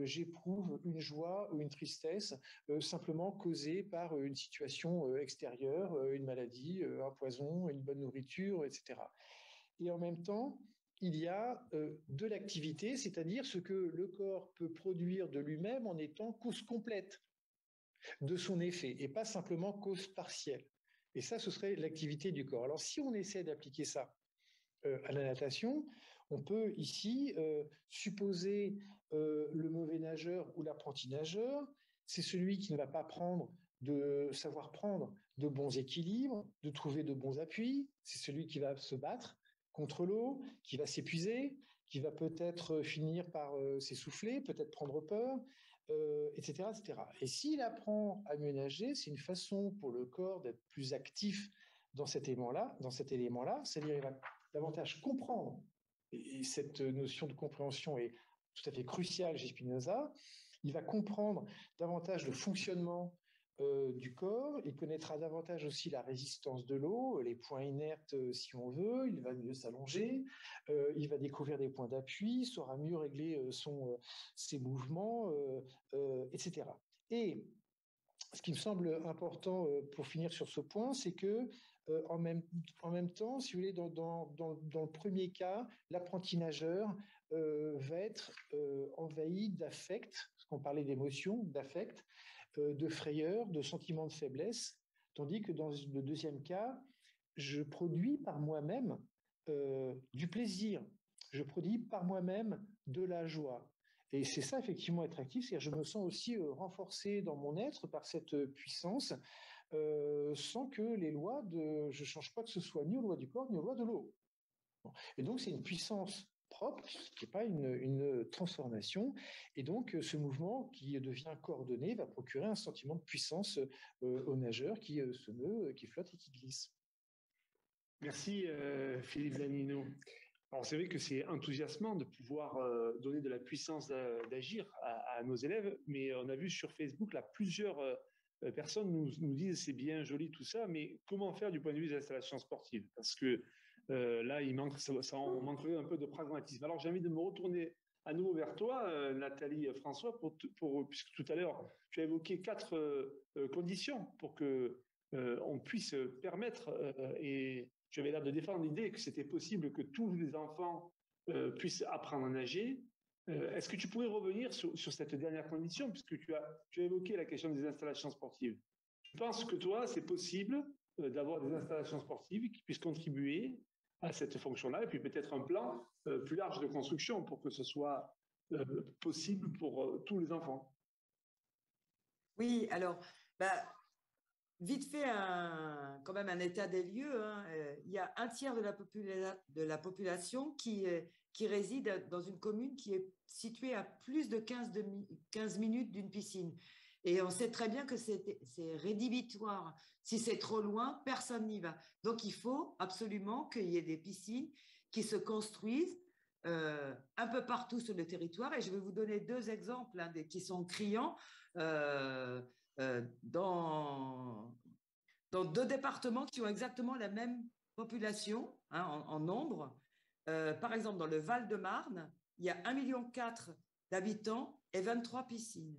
j'éprouve une joie ou une tristesse simplement causée par une situation extérieure, une maladie, un poison, une bonne nourriture, etc. Et en même temps, il y a de l'activité, c'est-à-dire ce que le corps peut produire de lui-même en étant cause complète de son effet et pas simplement cause partielle. Et ça, ce serait l'activité du corps. Alors, si on essaie d'appliquer ça à la natation, on peut ici supposer le mauvais nageur ou l'apprenti nageur, c'est celui qui ne va pas savoir prendre de bons équilibres, de trouver de bons appuis, c'est celui qui va se battre contre l'eau, qui va s'épuiser, qui va peut-être finir par s'essouffler, peut-être prendre peur, etc., etc. Et s'il apprend à mieux nager, c'est une façon pour le corps d'être plus actif dans cet élément-là, c'est-à-dire il va davantage comprendre, et cette notion de compréhension est tout à fait cruciale chez Spinoza, il va comprendre davantage le fonctionnement du corps, il connaîtra davantage aussi la résistance de l'eau, les points inertes si on veut, il va mieux s'allonger, il va découvrir des points d'appui, saura mieux régler ses mouvements, etc. Et ce qui me semble important pour finir sur ce point, c'est que en même temps, si vous voulez, dans le premier cas, l'apprenti nageur va être envahi d'affect, parce qu'on parlait d'émotions, d'affect, de frayeur, de sentiments de faiblesse, tandis que dans le deuxième cas, je produis par moi-même du plaisir, je produis par moi-même de la joie. Et c'est ça, effectivement, être actif, c'est-à-dire je me sens aussi renforcé dans mon être par cette puissance, sans que les lois je ne change pas que ce soit ni aux lois du corps, ni aux lois de l'eau. Bon. Et donc, c'est une puissance propre, qui n'est pas une transformation. Et donc, ce mouvement qui devient coordonné va procurer un sentiment de puissance au nageur qui se meut, qui flotte et qui glisse. Merci Philippe Danino. Alors c'est vrai que c'est enthousiasmant de pouvoir donner de la puissance d'agir à nos élèves, mais on a vu sur Facebook là plusieurs personnes nous disent c'est bien joli tout ça, mais comment faire du point de vue des installations sportives? Parce que là il manque, on manquerait un peu de pragmatisme. Alors j'ai envie de me retourner à nouveau vers toi, Nathalie François, puisque tout à l'heure tu as évoqué 4 conditions pour que on puisse permettre et j'avais l'air de défendre l'idée que c'était possible que tous les enfants puissent apprendre à nager. Est-ce que tu pourrais revenir sur cette dernière condition, puisque tu as évoqué la question des installations sportives? Tu penses que toi, c'est possible d'avoir des installations sportives qui puissent contribuer à cette fonction-là, et puis peut-être un plan plus large de construction pour que ce soit possible pour tous les enfants? Oui, alors, vite fait, quand même un état des lieux. Hein. Il y a un tiers de la population qui réside dans une commune qui est située à plus de 15 minutes d'une piscine. Et on sait très bien que c'est rédhibitoire. Si c'est trop loin, personne n'y va. Donc, il faut absolument qu'il y ait des piscines qui se construisent un peu partout sur le territoire. Et je vais vous donner 2 exemples qui sont criants. Dans 2 départements qui ont exactement la même population en nombre. Par exemple, dans le Val-de-Marne, il y a 1,4 million d'habitants et 23 piscines.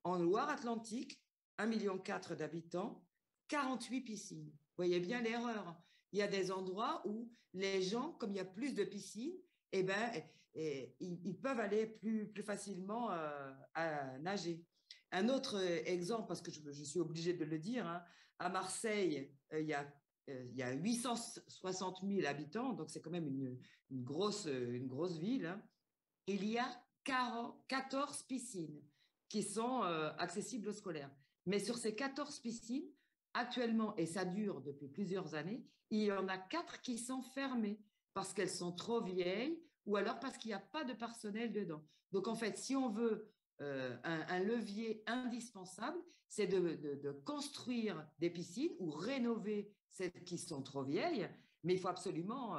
En Loire-Atlantique, 1,4 million d'habitants, 48 piscines. Vous voyez bien l'erreur. Il y a des endroits où les gens, comme il y a plus de piscines, ils peuvent aller plus facilement à nager. Un autre exemple, parce que je suis obligée de le dire, à Marseille, il y a 860 000 habitants, donc c'est quand même une grosse ville. Il y a 14 piscines qui sont accessibles aux scolaires. Mais sur ces 14 piscines, actuellement, et ça dure depuis plusieurs années, il y en a 4 qui sont fermées parce qu'elles sont trop vieilles ou alors parce qu'il n'y a pas de personnel dedans. Donc en fait, si on veut un levier indispensable, c'est de construire des piscines ou rénover celles qui sont trop vieilles, mais il faut absolument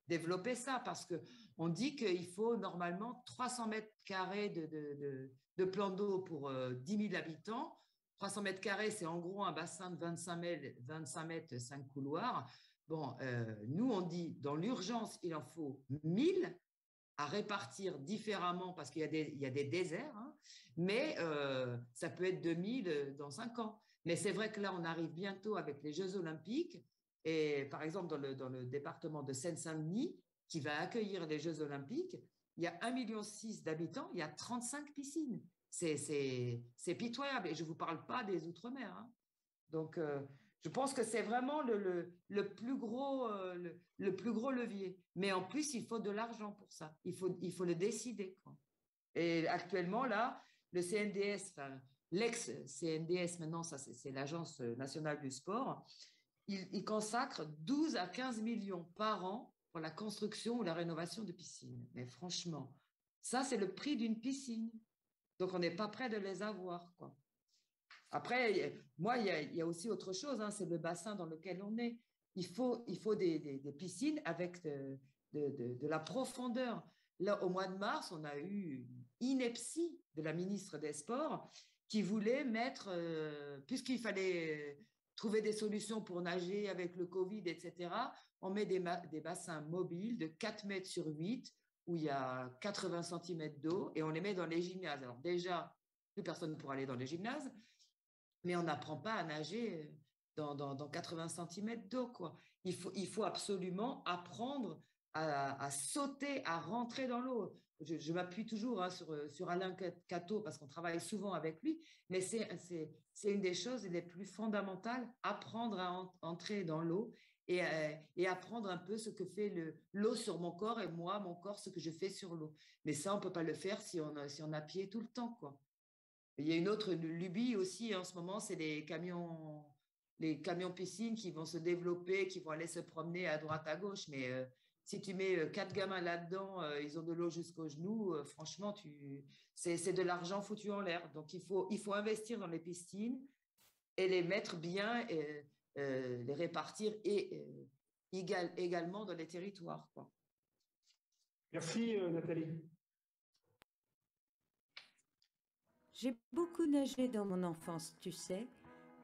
développer ça parce qu'on dit qu'il faut normalement 300 mètres carrés de plan d'eau pour 10 000 habitants. 300 mètres carrés, c'est en gros un bassin de 25 mètres, 5 couloirs. Bon, nous, on dit, dans l'urgence, il en faut 1000 à répartir différemment parce qu'il y a des déserts, hein, mais ça peut être 2000 dans 5 ans. Mais c'est vrai que là, on arrive bientôt avec les Jeux Olympiques. Et par exemple, dans le département de Seine-Saint-Denis, qui va accueillir les Jeux Olympiques, il y a 1,6 million d'habitants, il y a 35 piscines. C'est pitoyable. Et je ne vous parle pas des Outre-mer. Hein. Donc, je pense que c'est vraiment le plus gros levier. Mais en plus, il faut de l'argent pour ça. Il faut le décider, quoi. Et actuellement, là, le CNDS, enfin, l'ex-CNDS, maintenant, ça, c'est l'Agence nationale du sport, il consacre 12 à 15 millions par an pour la construction ou la rénovation de piscines. Mais franchement, ça, c'est le prix d'une piscine. Donc, on n'est pas prêt de les avoir, quoi. Après, moi, il y a aussi autre chose, hein, c'est le bassin dans lequel on est. Il faut des piscines avec de la profondeur. Là, au mois de mars, on a eu une ineptie de la ministre des Sports qui voulait mettre, puisqu'il fallait trouver des solutions pour nager avec le Covid, etc., on met des bassins mobiles de 4 mètres sur 8 où il y a 80 cm d'eau et on les met dans les gymnases. Alors déjà, plus personne ne pourra aller dans les gymnases, mais on n'apprend pas à nager dans 80 cm d'eau, quoi. Il faut absolument apprendre à sauter, à rentrer dans l'eau. Je m'appuie toujours, hein, sur Alain Cateau parce qu'on travaille souvent avec lui, mais c'est une des choses les plus fondamentales, apprendre à entrer dans l'eau et apprendre un peu ce que fait l'eau sur mon corps et moi, mon corps, ce que je fais sur l'eau. Mais ça, on ne peut pas le faire si on a pied tout le temps, quoi. Il y a une autre lubie aussi en ce moment, c'est les camions piscines qui vont se développer, qui vont aller se promener à droite, à gauche. Mais si tu mets 4 gamins là-dedans, ils ont de l'eau jusqu'aux genoux, franchement, c'est de l'argent foutu en l'air. Donc, il faut investir dans les piscines et les mettre bien, les répartir également dans les territoires, quoi. Merci, Nathalie. J'ai beaucoup nagé dans mon enfance, tu sais,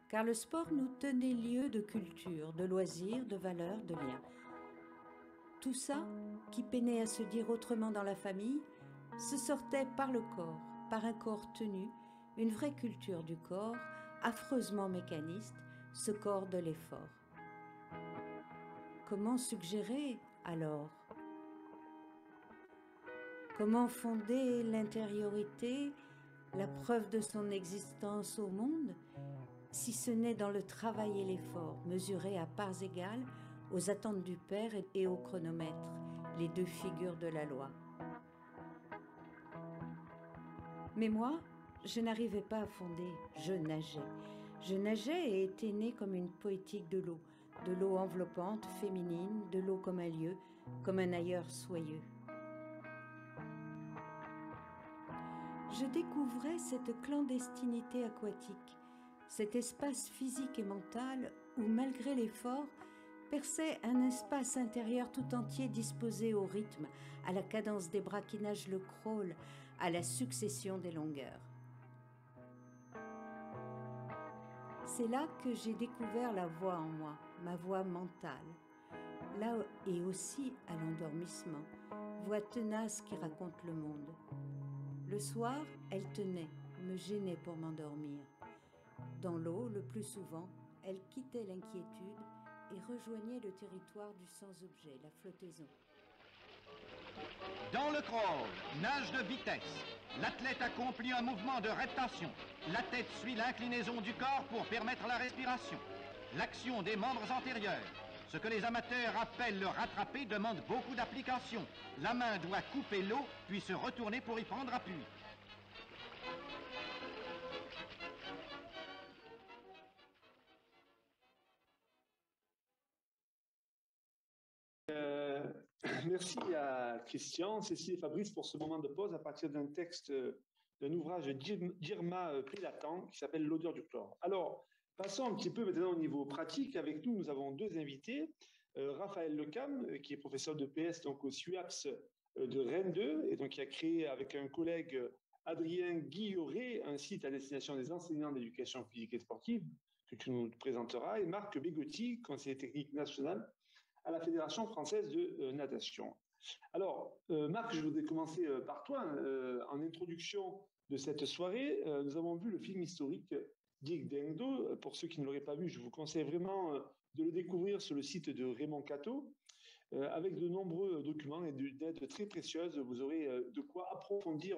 car le sport nous tenait lieu de culture, de loisirs, de valeurs, de liens. Tout ça, qui peinait à se dire autrement dans la famille, se sortait par le corps, par un corps tenu, une vraie culture du corps, affreusement mécaniste, ce corps de l'effort. Comment suggérer alors ? Comment fonder l'intériorité, la preuve de son existence au monde, si ce n'est dans le travail et l'effort, mesurés à parts égales aux attentes du père et au chronomètre, les deux figures de la loi. Mais moi, je n'arrivais pas à fonder, je nageais. Je nageais et étais née comme une poétique de l'eau enveloppante, féminine, de l'eau comme un lieu, comme un ailleurs soyeux. Je découvrais cette clandestinité aquatique, cet espace physique et mental où, malgré l'effort, perçait un espace intérieur tout entier disposé au rythme, à la cadence des braquinages, le crawl, à la succession des longueurs. C'est là que j'ai découvert la voix en moi, ma voix mentale. Là et aussi à l'endormissement, voix tenace qui raconte le monde. Le soir, elle tenait, me gênait pour m'endormir. Dans l'eau, le plus souvent, elle quittait l'inquiétude et rejoignait le territoire du sans-objet, la flottaison. Dans le crawl, nage de vitesse, l'athlète accomplit un mouvement de rétention. La tête suit l'inclinaison du corps pour permettre la respiration. L'action des membres antérieurs. Ce que les amateurs appellent le rattraper demande beaucoup d'application. La main doit couper l'eau, puis se retourner pour y prendre appui. Merci à Christian, Cécile et Fabrice pour ce moment de pause à partir d'un texte, d'un ouvrage d'Irma Pélatan qui s'appelle L'odeur du chlore. Alors, passons un petit peu maintenant au niveau pratique. Avec nous, nous avons deux invités. Raphaël Lecam, qui est professeur de PS donc au SUAPS de Rennes 2, et donc qui a créé avec un collègue Adrien Guilloret un site à destination des enseignants d'éducation physique et sportive que tu nous présenteras, et Marc Bégotti, conseiller technique national à la Fédération française de natation. Alors, Marc, je voudrais commencer par toi. En introduction de cette soirée, nous avons vu le film historique Dig Dendo. Pour ceux qui ne l'auraient pas vu, je vous conseille vraiment de le découvrir sur le site de Raymond Cateau. Avec de nombreux documents et d'aides très précieuses, vous aurez de quoi approfondir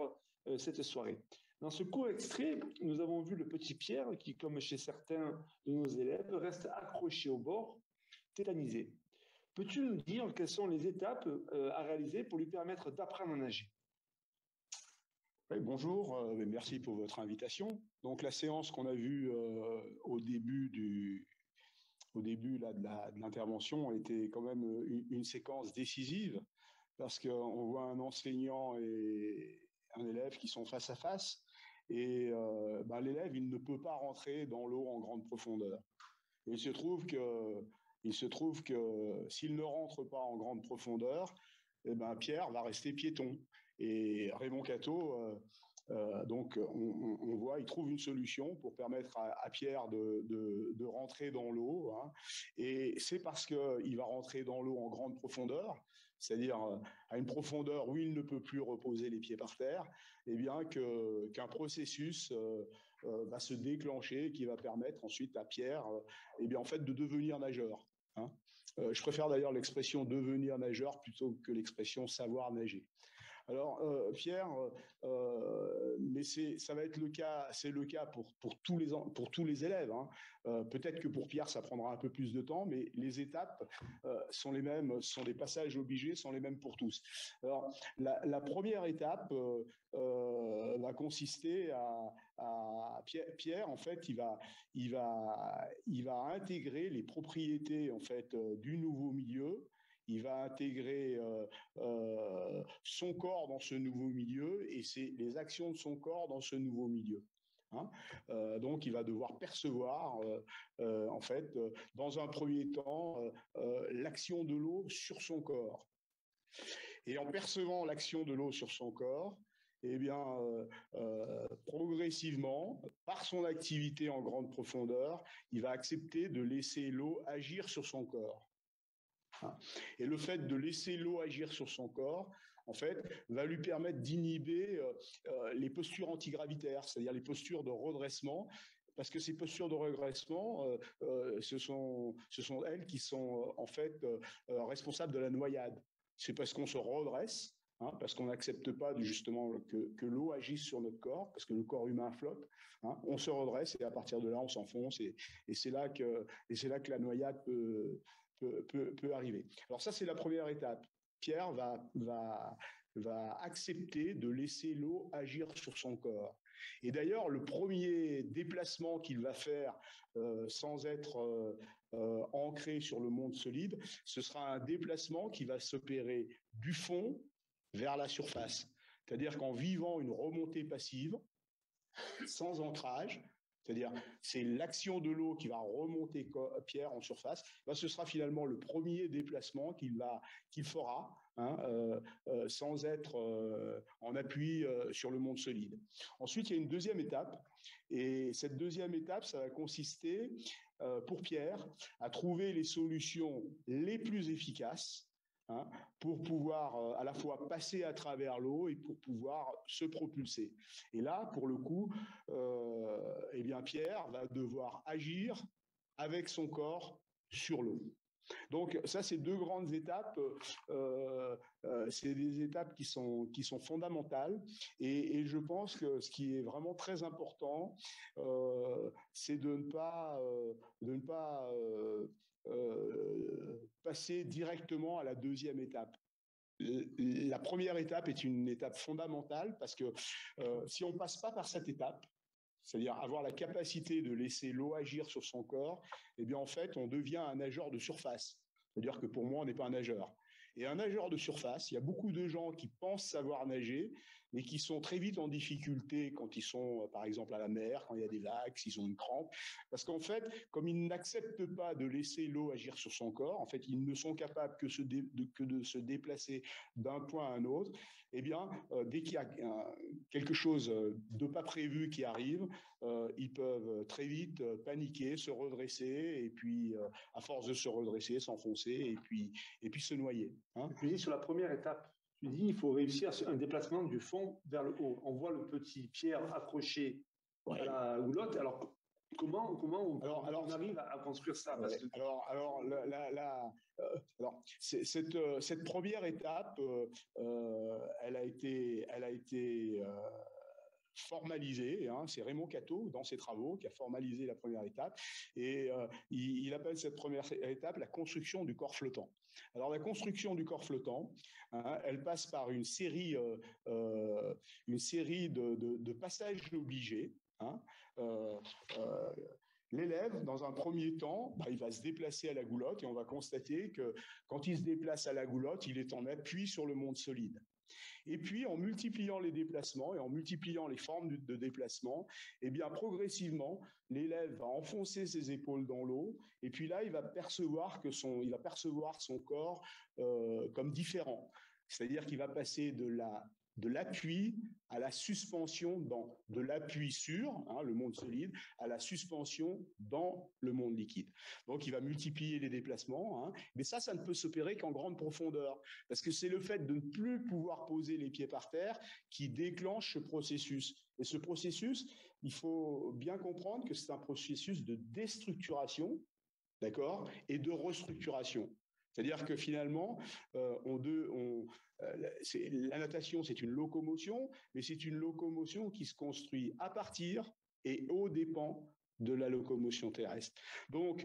cette soirée. Dans ce court extrait, nous avons vu le petit Pierre qui, comme chez certains de nos élèves, reste accroché au bord, tétanisé. Peux-tu nous dire quelles sont les étapes à réaliser pour lui permettre d'apprendre à nager? Oui, bonjour, merci pour votre invitation. Donc la séance qu'on a vue au début là, de l'intervention était quand même une séquence décisive parce qu'on voit un enseignant et un élève qui sont face à face et l'élève il ne peut pas rentrer dans l'eau en grande profondeur. Et il se trouve que s'il ne rentre pas en grande profondeur, Pierre va rester piéton. Et Raymond Cateau, donc on voit, il trouve une solution pour permettre à Pierre de rentrer dans l'eau. Hein. Et c'est parce qu'il va rentrer dans l'eau en grande profondeur, c'est-à-dire à une profondeur où il ne peut plus reposer les pieds par terre, et bien qu'un processus va se déclencher qui va permettre ensuite à Pierre en fait, de devenir nageur. Hein. Je préfère d'ailleurs l'expression devenir nageur plutôt que l'expression savoir nager. Alors Pierre, mais ça va être le cas, c'est le cas pour tous les élèves. Hein. Peut-être que pour Pierre ça prendra un peu plus de temps, mais les étapes sont les mêmes, sont des passages obligés, sont les mêmes pour tous. Alors la première étape va consister à Pierre en fait il va intégrer les propriétés en fait du nouveau milieu. Il va intégrer son corps dans ce nouveau milieu et les actions de son corps dans ce nouveau milieu. Hein. Donc, il va devoir percevoir, en fait, dans un premier temps, l'action de l'eau sur son corps. Et en percevant l'action de l'eau sur son corps, eh bien, progressivement, par son activité en grande profondeur, il va accepter de laisser l'eau agir sur son corps. Et le fait de laisser l'eau agir sur son corps, en fait, va lui permettre d'inhiber les postures antigravitaires, c'est-à-dire les postures de redressement, parce que ces postures de redressement, ce sont elles qui sont en fait responsables de la noyade. C'est parce qu'on se redresse, hein, parce qu'on n'accepte pas justement que l'eau agisse sur notre corps, parce que le corps humain flotte, hein, on se redresse et à partir de là, on s'enfonce et c'est là que la noyade peut arriver. Alors ça, c'est la première étape. Pierre va accepter de laisser l'eau agir sur son corps. Et d'ailleurs, le premier déplacement qu'il va faire sans être ancré sur le monde solide, ce sera un déplacement qui va s'opérer du fond vers la surface. C'est-à-dire qu'en vivant une remontée passive, sans ancrage, c'est-à-dire c'est l'action de l'eau qui va remonter Pierre en surface, ce sera finalement le premier déplacement qu'il fera, hein, sans être en appui sur le monde solide. Ensuite, il y a une deuxième étape, et cette deuxième étape, ça va consister pour Pierre à trouver les solutions les plus efficaces, hein, pour pouvoir à la fois passer à travers l'eau et pour pouvoir se propulser. Et là, pour le coup, Pierre va devoir agir avec son corps sur l'eau. Donc ça, c'est deux grandes étapes. C'est des étapes qui sont fondamentales. Et je pense que ce qui est vraiment très important, c'est de ne pas passer directement à la deuxième étape. La première étape est une étape fondamentale parce que si on passe pas par cette étape, c'est-à-dire avoir la capacité de laisser l'eau agir sur son corps, eh bien en fait on devient un nageur de surface. C'est-à-dire que pour moi on n'est pas un nageur. Et un nageur de surface, il y a beaucoup de gens qui pensent savoir nager, mais qui sont très vite en difficulté quand ils sont, par exemple, à la mer, quand il y a des vagues, s'ils ont une crampe, parce qu'en fait, comme ils n'acceptent pas de laisser l'eau agir sur son corps, en fait, ils ne sont capables que de se déplacer d'un point à un autre. Eh bien, dès qu'il y a quelque chose de pas prévu qui arrive, ils peuvent très vite paniquer, se redresser, et puis, à force de se redresser, s'enfoncer, et puis se noyer. Hein. Tu dis sur la première étape, tu dis il faut réussir un déplacement du fond vers le haut. On voit le petit Pierre accroché à la houlotte. Alors, comment on arrive à construire ça parce que... Cette première étape, elle a été formalisée. Hein, c'est Raymond Cateau, dans ses travaux, qui a formalisé la première étape. Et il appelle cette première étape la construction du corps flottant. Alors, la construction du corps flottant, hein, elle passe par une série de passages obligés. Hein, l'élève, dans un premier temps, il va se déplacer à la goulotte et on va constater que quand il se déplace à la goulotte, il est en appui sur le monde solide. Et puis, en multipliant les déplacements et en multipliant les formes de déplacement, eh bien, progressivement, l'élève va enfoncer ses épaules dans l'eau et puis là, il va percevoir son corps comme différent. C'est-à-dire qu'il va passer de l'appui à la suspension de l'appui sur le monde solide à la suspension dans le monde liquide. Donc, il va multiplier les déplacements, hein, mais ça ne peut s'opérer qu'en grande profondeur, parce que c'est le fait de ne plus pouvoir poser les pieds par terre qui déclenche ce processus. Et ce processus, il faut bien comprendre que c'est un processus de déstructuration, d'accord, et de restructuration. C'est-à-dire que finalement, la natation, c'est une locomotion, mais c'est une locomotion qui se construit à partir et aux dépens de la locomotion terrestre. Donc,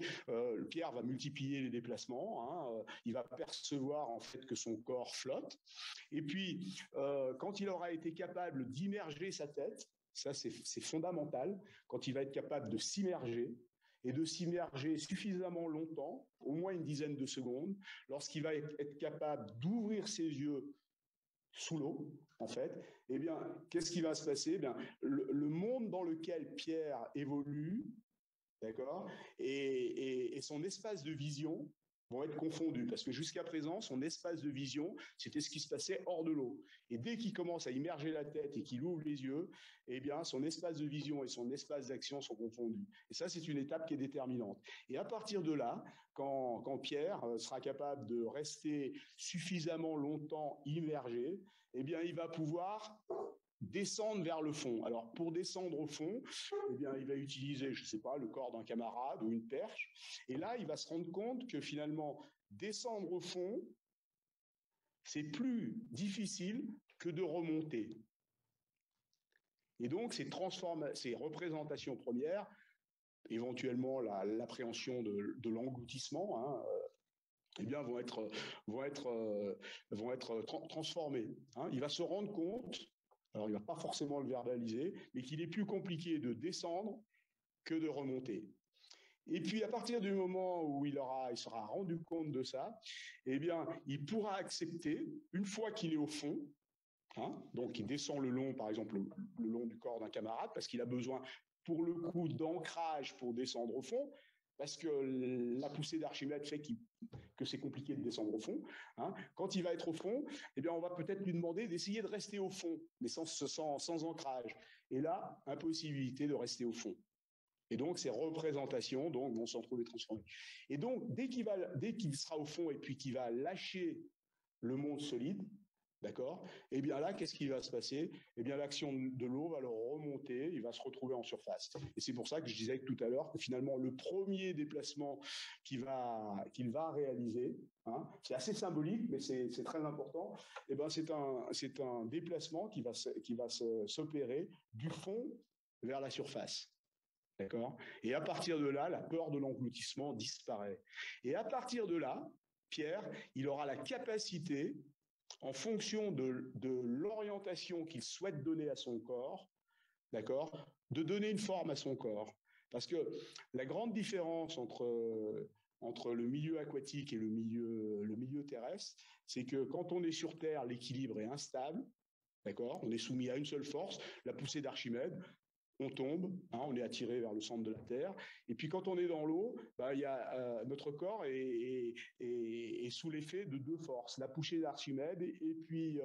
Pierre va multiplier les déplacements, hein, il va percevoir en fait que son corps flotte, et puis quand il aura été capable d'immerger sa tête, ça c'est fondamental, quand il va être capable de s'immerger, et de s'immerger suffisamment longtemps, au moins une dizaine de secondes, lorsqu'il va être capable d'ouvrir ses yeux sous l'eau, en fait, eh bien, qu'est-ce qui va se passer? Eh bien, le monde dans lequel Pierre évolue, d'accord, et son espace de vision vont être confondus, parce que jusqu'à présent, son espace de vision, c'était ce qui se passait hors de l'eau. Et dès qu'il commence à immerger la tête et qu'il ouvre les yeux, eh bien, son espace de vision et son espace d'action sont confondus. Et ça, c'est une étape qui est déterminante. Et à partir de là, quand Pierre sera capable de rester suffisamment longtemps immergé, eh bien, il va pouvoir descendre vers le fond. Alors, pour descendre au fond, eh bien, il va utiliser, je ne sais pas, le corps d'un camarade ou une perche. Et là, il va se rendre compte que finalement, descendre au fond, c'est plus difficile que de remonter. Et donc, ces représentations premières, éventuellement l'appréhension de l'engloutissement, hein, eh bien, vont être transformées. Hein. Il va se rendre compte, alors il ne va pas forcément le verbaliser, mais qu'il est plus compliqué de descendre que de remonter. Et puis, à partir du moment où il sera rendu compte de ça, eh bien, il pourra accepter, une fois qu'il est au fond, hein, donc il descend le long, par exemple, le long du corps d'un camarade, parce qu'il a besoin, pour le coup, d'ancrage pour descendre au fond, parce que la poussée d'Archimède fait que c'est compliqué de descendre au fond. Hein. Quand il va être au fond, eh bien, on va peut-être lui demander d'essayer de rester au fond, mais sans ancrage. Et là, impossibilité de rester au fond. Et donc, ces représentations vont s'en trouver transformées. Et donc, dès qu'il sera au fond et puis qu'il va lâcher le monde solide, d'accord? Eh bien là, qu'est-ce qui va se passer? Eh bien, l'action de l'eau va le remonter, il va se retrouver en surface. Et c'est pour ça que je disais tout à l'heure que finalement, le premier déplacement qu'il va réaliser, hein, c'est assez symbolique, mais c'est très important, eh bien, c'est un déplacement qui va s'opérer du fond vers la surface. D'accord? Et à partir de là, la peur de l'engloutissement disparaît. Et à partir de là, Pierre, il aura la capacité, en fonction de l'orientation qu'il souhaite donner à son corps, d'accord, de donner une forme à son corps. Parce que la grande différence entre le milieu aquatique et le milieu terrestre, c'est que quand on est sur Terre, l'équilibre est instable, D'accord? On est soumis à une seule force, la poussée d'Archimède. On tombe, hein, on est attiré vers le centre de la Terre. Et puis quand on est dans l'eau, bah, notre corps est sous l'effet de deux forces, la poussée d'Archimède et puis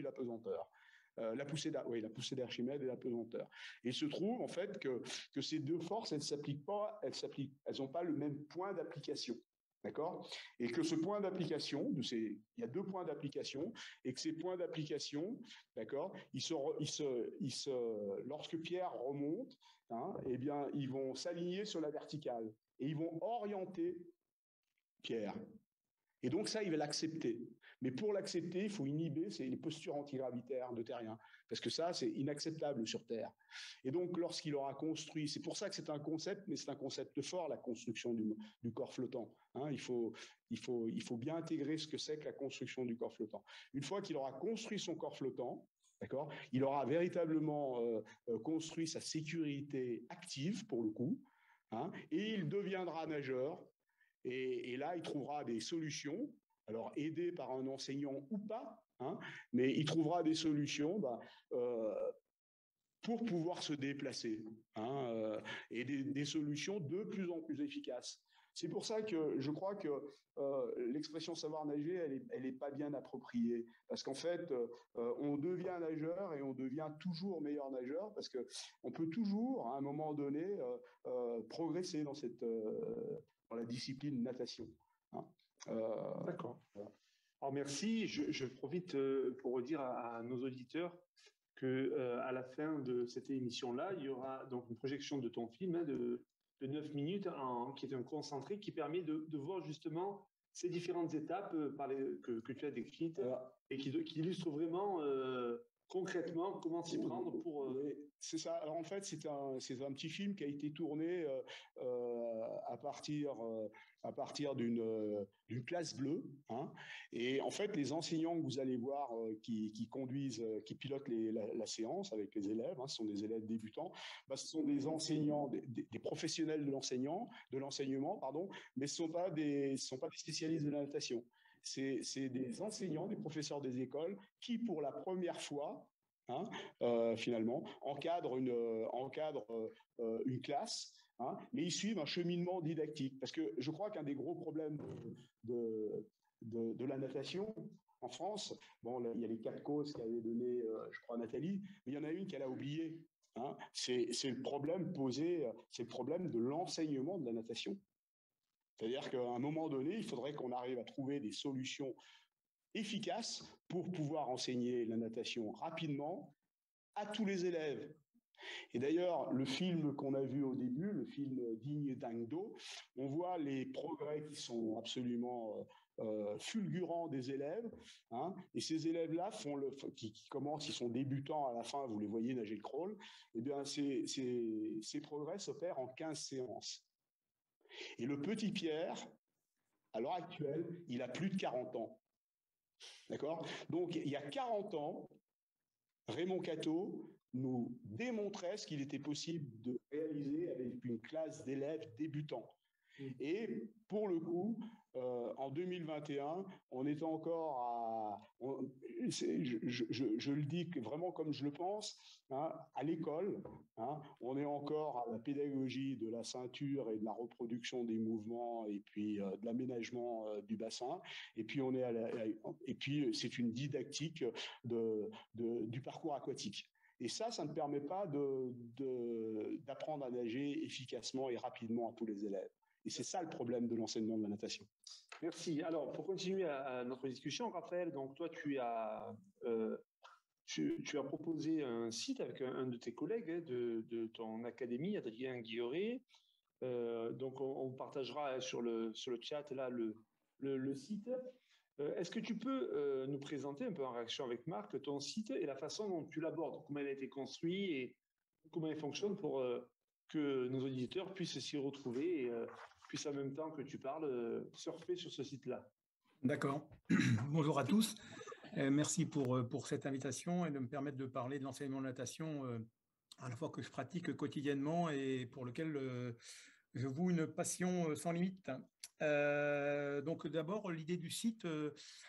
la pesanteur. La poussée d'Archimède et la pesanteur. Et il se trouve en fait que ces deux forces, elles n'ont pas le même point d'application. D'accord? Et que ce point d'application, il y a deux points d'application, et que ces points d'application, d'accord, lorsque Pierre remonte, hein, eh bien, ils vont s'aligner sur la verticale et ils vont orienter Pierre. Et donc ça, il va l'accepter. Mais pour l'accepter, il faut inhiber les postures antigravitaires de terrien, parce que ça, c'est inacceptable sur Terre. Et donc, lorsqu'il aura construit, c'est pour ça que c'est un concept, mais c'est un concept fort, la construction du corps flottant. Hein, il faut bien intégrer ce que c'est que la construction du corps flottant. Une fois qu'il aura construit son corps flottant, d'accord, il aura véritablement construit sa sécurité active, pour le coup, hein, et il deviendra nageur. Et là, il trouvera des solutions, alors aidé par un enseignant ou pas, hein, mais il trouvera des solutions pour pouvoir se déplacer, hein, et des solutions de plus en plus efficaces. C'est pour ça que je crois que l'expression savoir nager, elle est pas bien appropriée, parce qu'en fait, on devient nageur et on devient toujours meilleur nageur, parce que on peut toujours, à un moment donné, progresser dans la discipline natation. Hein. D'accord. Voilà. Alors merci. Je profite pour redire à nos auditeurs que à la fin de cette émission-là, il y aura donc une projection de ton film, hein, de 9 minutes, qui est un concentré qui permet de voir justement ces différentes étapes que tu as décrites et qui illustrent vraiment concrètement comment s'y prendre pour... C'est ça. Alors en fait, c'est un petit film qui a été tourné à partir d'une classe bleue. Hein. Et en fait, les enseignants que vous allez voir qui pilotent la séance avec les élèves, hein, ce sont des élèves débutants, ce sont des enseignants, des professionnels de l'enseignement, pardon, mais ce ne sont pas des spécialistes de la natation. C'est des enseignants, des professeurs des écoles qui, pour la première fois, hein, finalement, encadrent une classe, hein, mais ils suivent un cheminement didactique. Parce que je crois qu'un des gros problèmes de la natation en France, bon, là, il y a les 4 causes qu'avait donné, je crois, Nathalie, mais il y en a une qu'elle a oubliée. Hein, c'est le problème c'est le problème de l'enseignement de la natation. C'est-à-dire qu'à un moment donné, il faudrait qu'on arrive à trouver des solutions efficaces pour pouvoir enseigner la natation rapidement à tous les élèves. Et d'ailleurs, le film qu'on a vu au début, le film Digne d'Angdo, on voit les progrès qui sont absolument fulgurants des élèves. Hein, et ces élèves-là qui commencent, ils sont débutants à la fin, vous les voyez nager le crawl, eh bien, ces progrès s'opèrent en 15 séances. Et le petit Pierre, à l'heure actuelle, il a plus de 40 ans. D'accord? Donc, il y a 40 ans, Raymond Cateau nous démontrait ce qu'il était possible de réaliser avec une classe d'élèves débutants. Et pour le coup, en 2021, on est encore je le dis vraiment comme je le pense, hein, à l'école, hein, on est encore à la pédagogie de la ceinture et de la reproduction des mouvements et puis de l'aménagement du bassin. Et puis c'est une didactique du parcours aquatique. Et ça ne permet pas d'apprendre à nager efficacement et rapidement à tous les élèves. Et c'est ça le problème de l'enseignement de la natation. Merci. Alors, pour continuer à notre discussion, Raphaël, donc toi, tu as proposé un site avec un de tes collègues de ton académie, Adrien Guilleret. Donc, on partagera sur le chat là le site. Est-ce que tu peux nous présenter un peu en réaction avec Marc ton site et la façon dont tu l'abordes, comment il a été construit et comment il fonctionne pour que nos auditeurs puissent s'y retrouver et puissent en même temps que tu parles surfer sur ce site-là. D'accord. Bonjour à tous. Merci pour cette invitation et de me permettre de parler de l'enseignement de natation à la fois que je pratique quotidiennement et pour lequel je voue une passion sans limite. Donc d'abord, l'idée du site,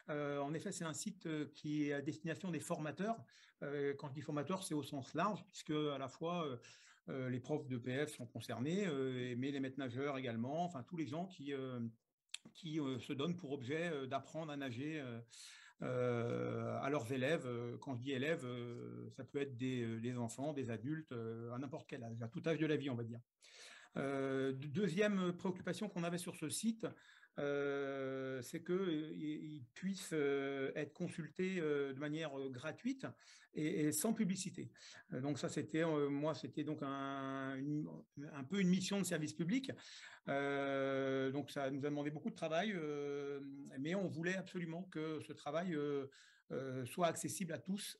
en effet, c'est un site qui est à destination des formateurs. Quand je dis formateurs, c'est au sens large, puisque à la fois les profs de PF sont concernés, mais les maîtres nageurs également, enfin tous les gens qui se donnent pour objet d'apprendre à nager à leurs élèves. Quand je dis élèves, ça peut être des enfants, des adultes, à n'importe quel âge, à tout âge de la vie, on va dire. Deuxième préoccupation qu'on avait sur ce site, c'est qu'il puisse être consulté de manière gratuite et sans publicité. Donc ça, c'était moi, c'était donc un peu une mission de service public. Donc ça nous a demandé beaucoup de travail, mais on voulait absolument que ce travail soit accessible à tous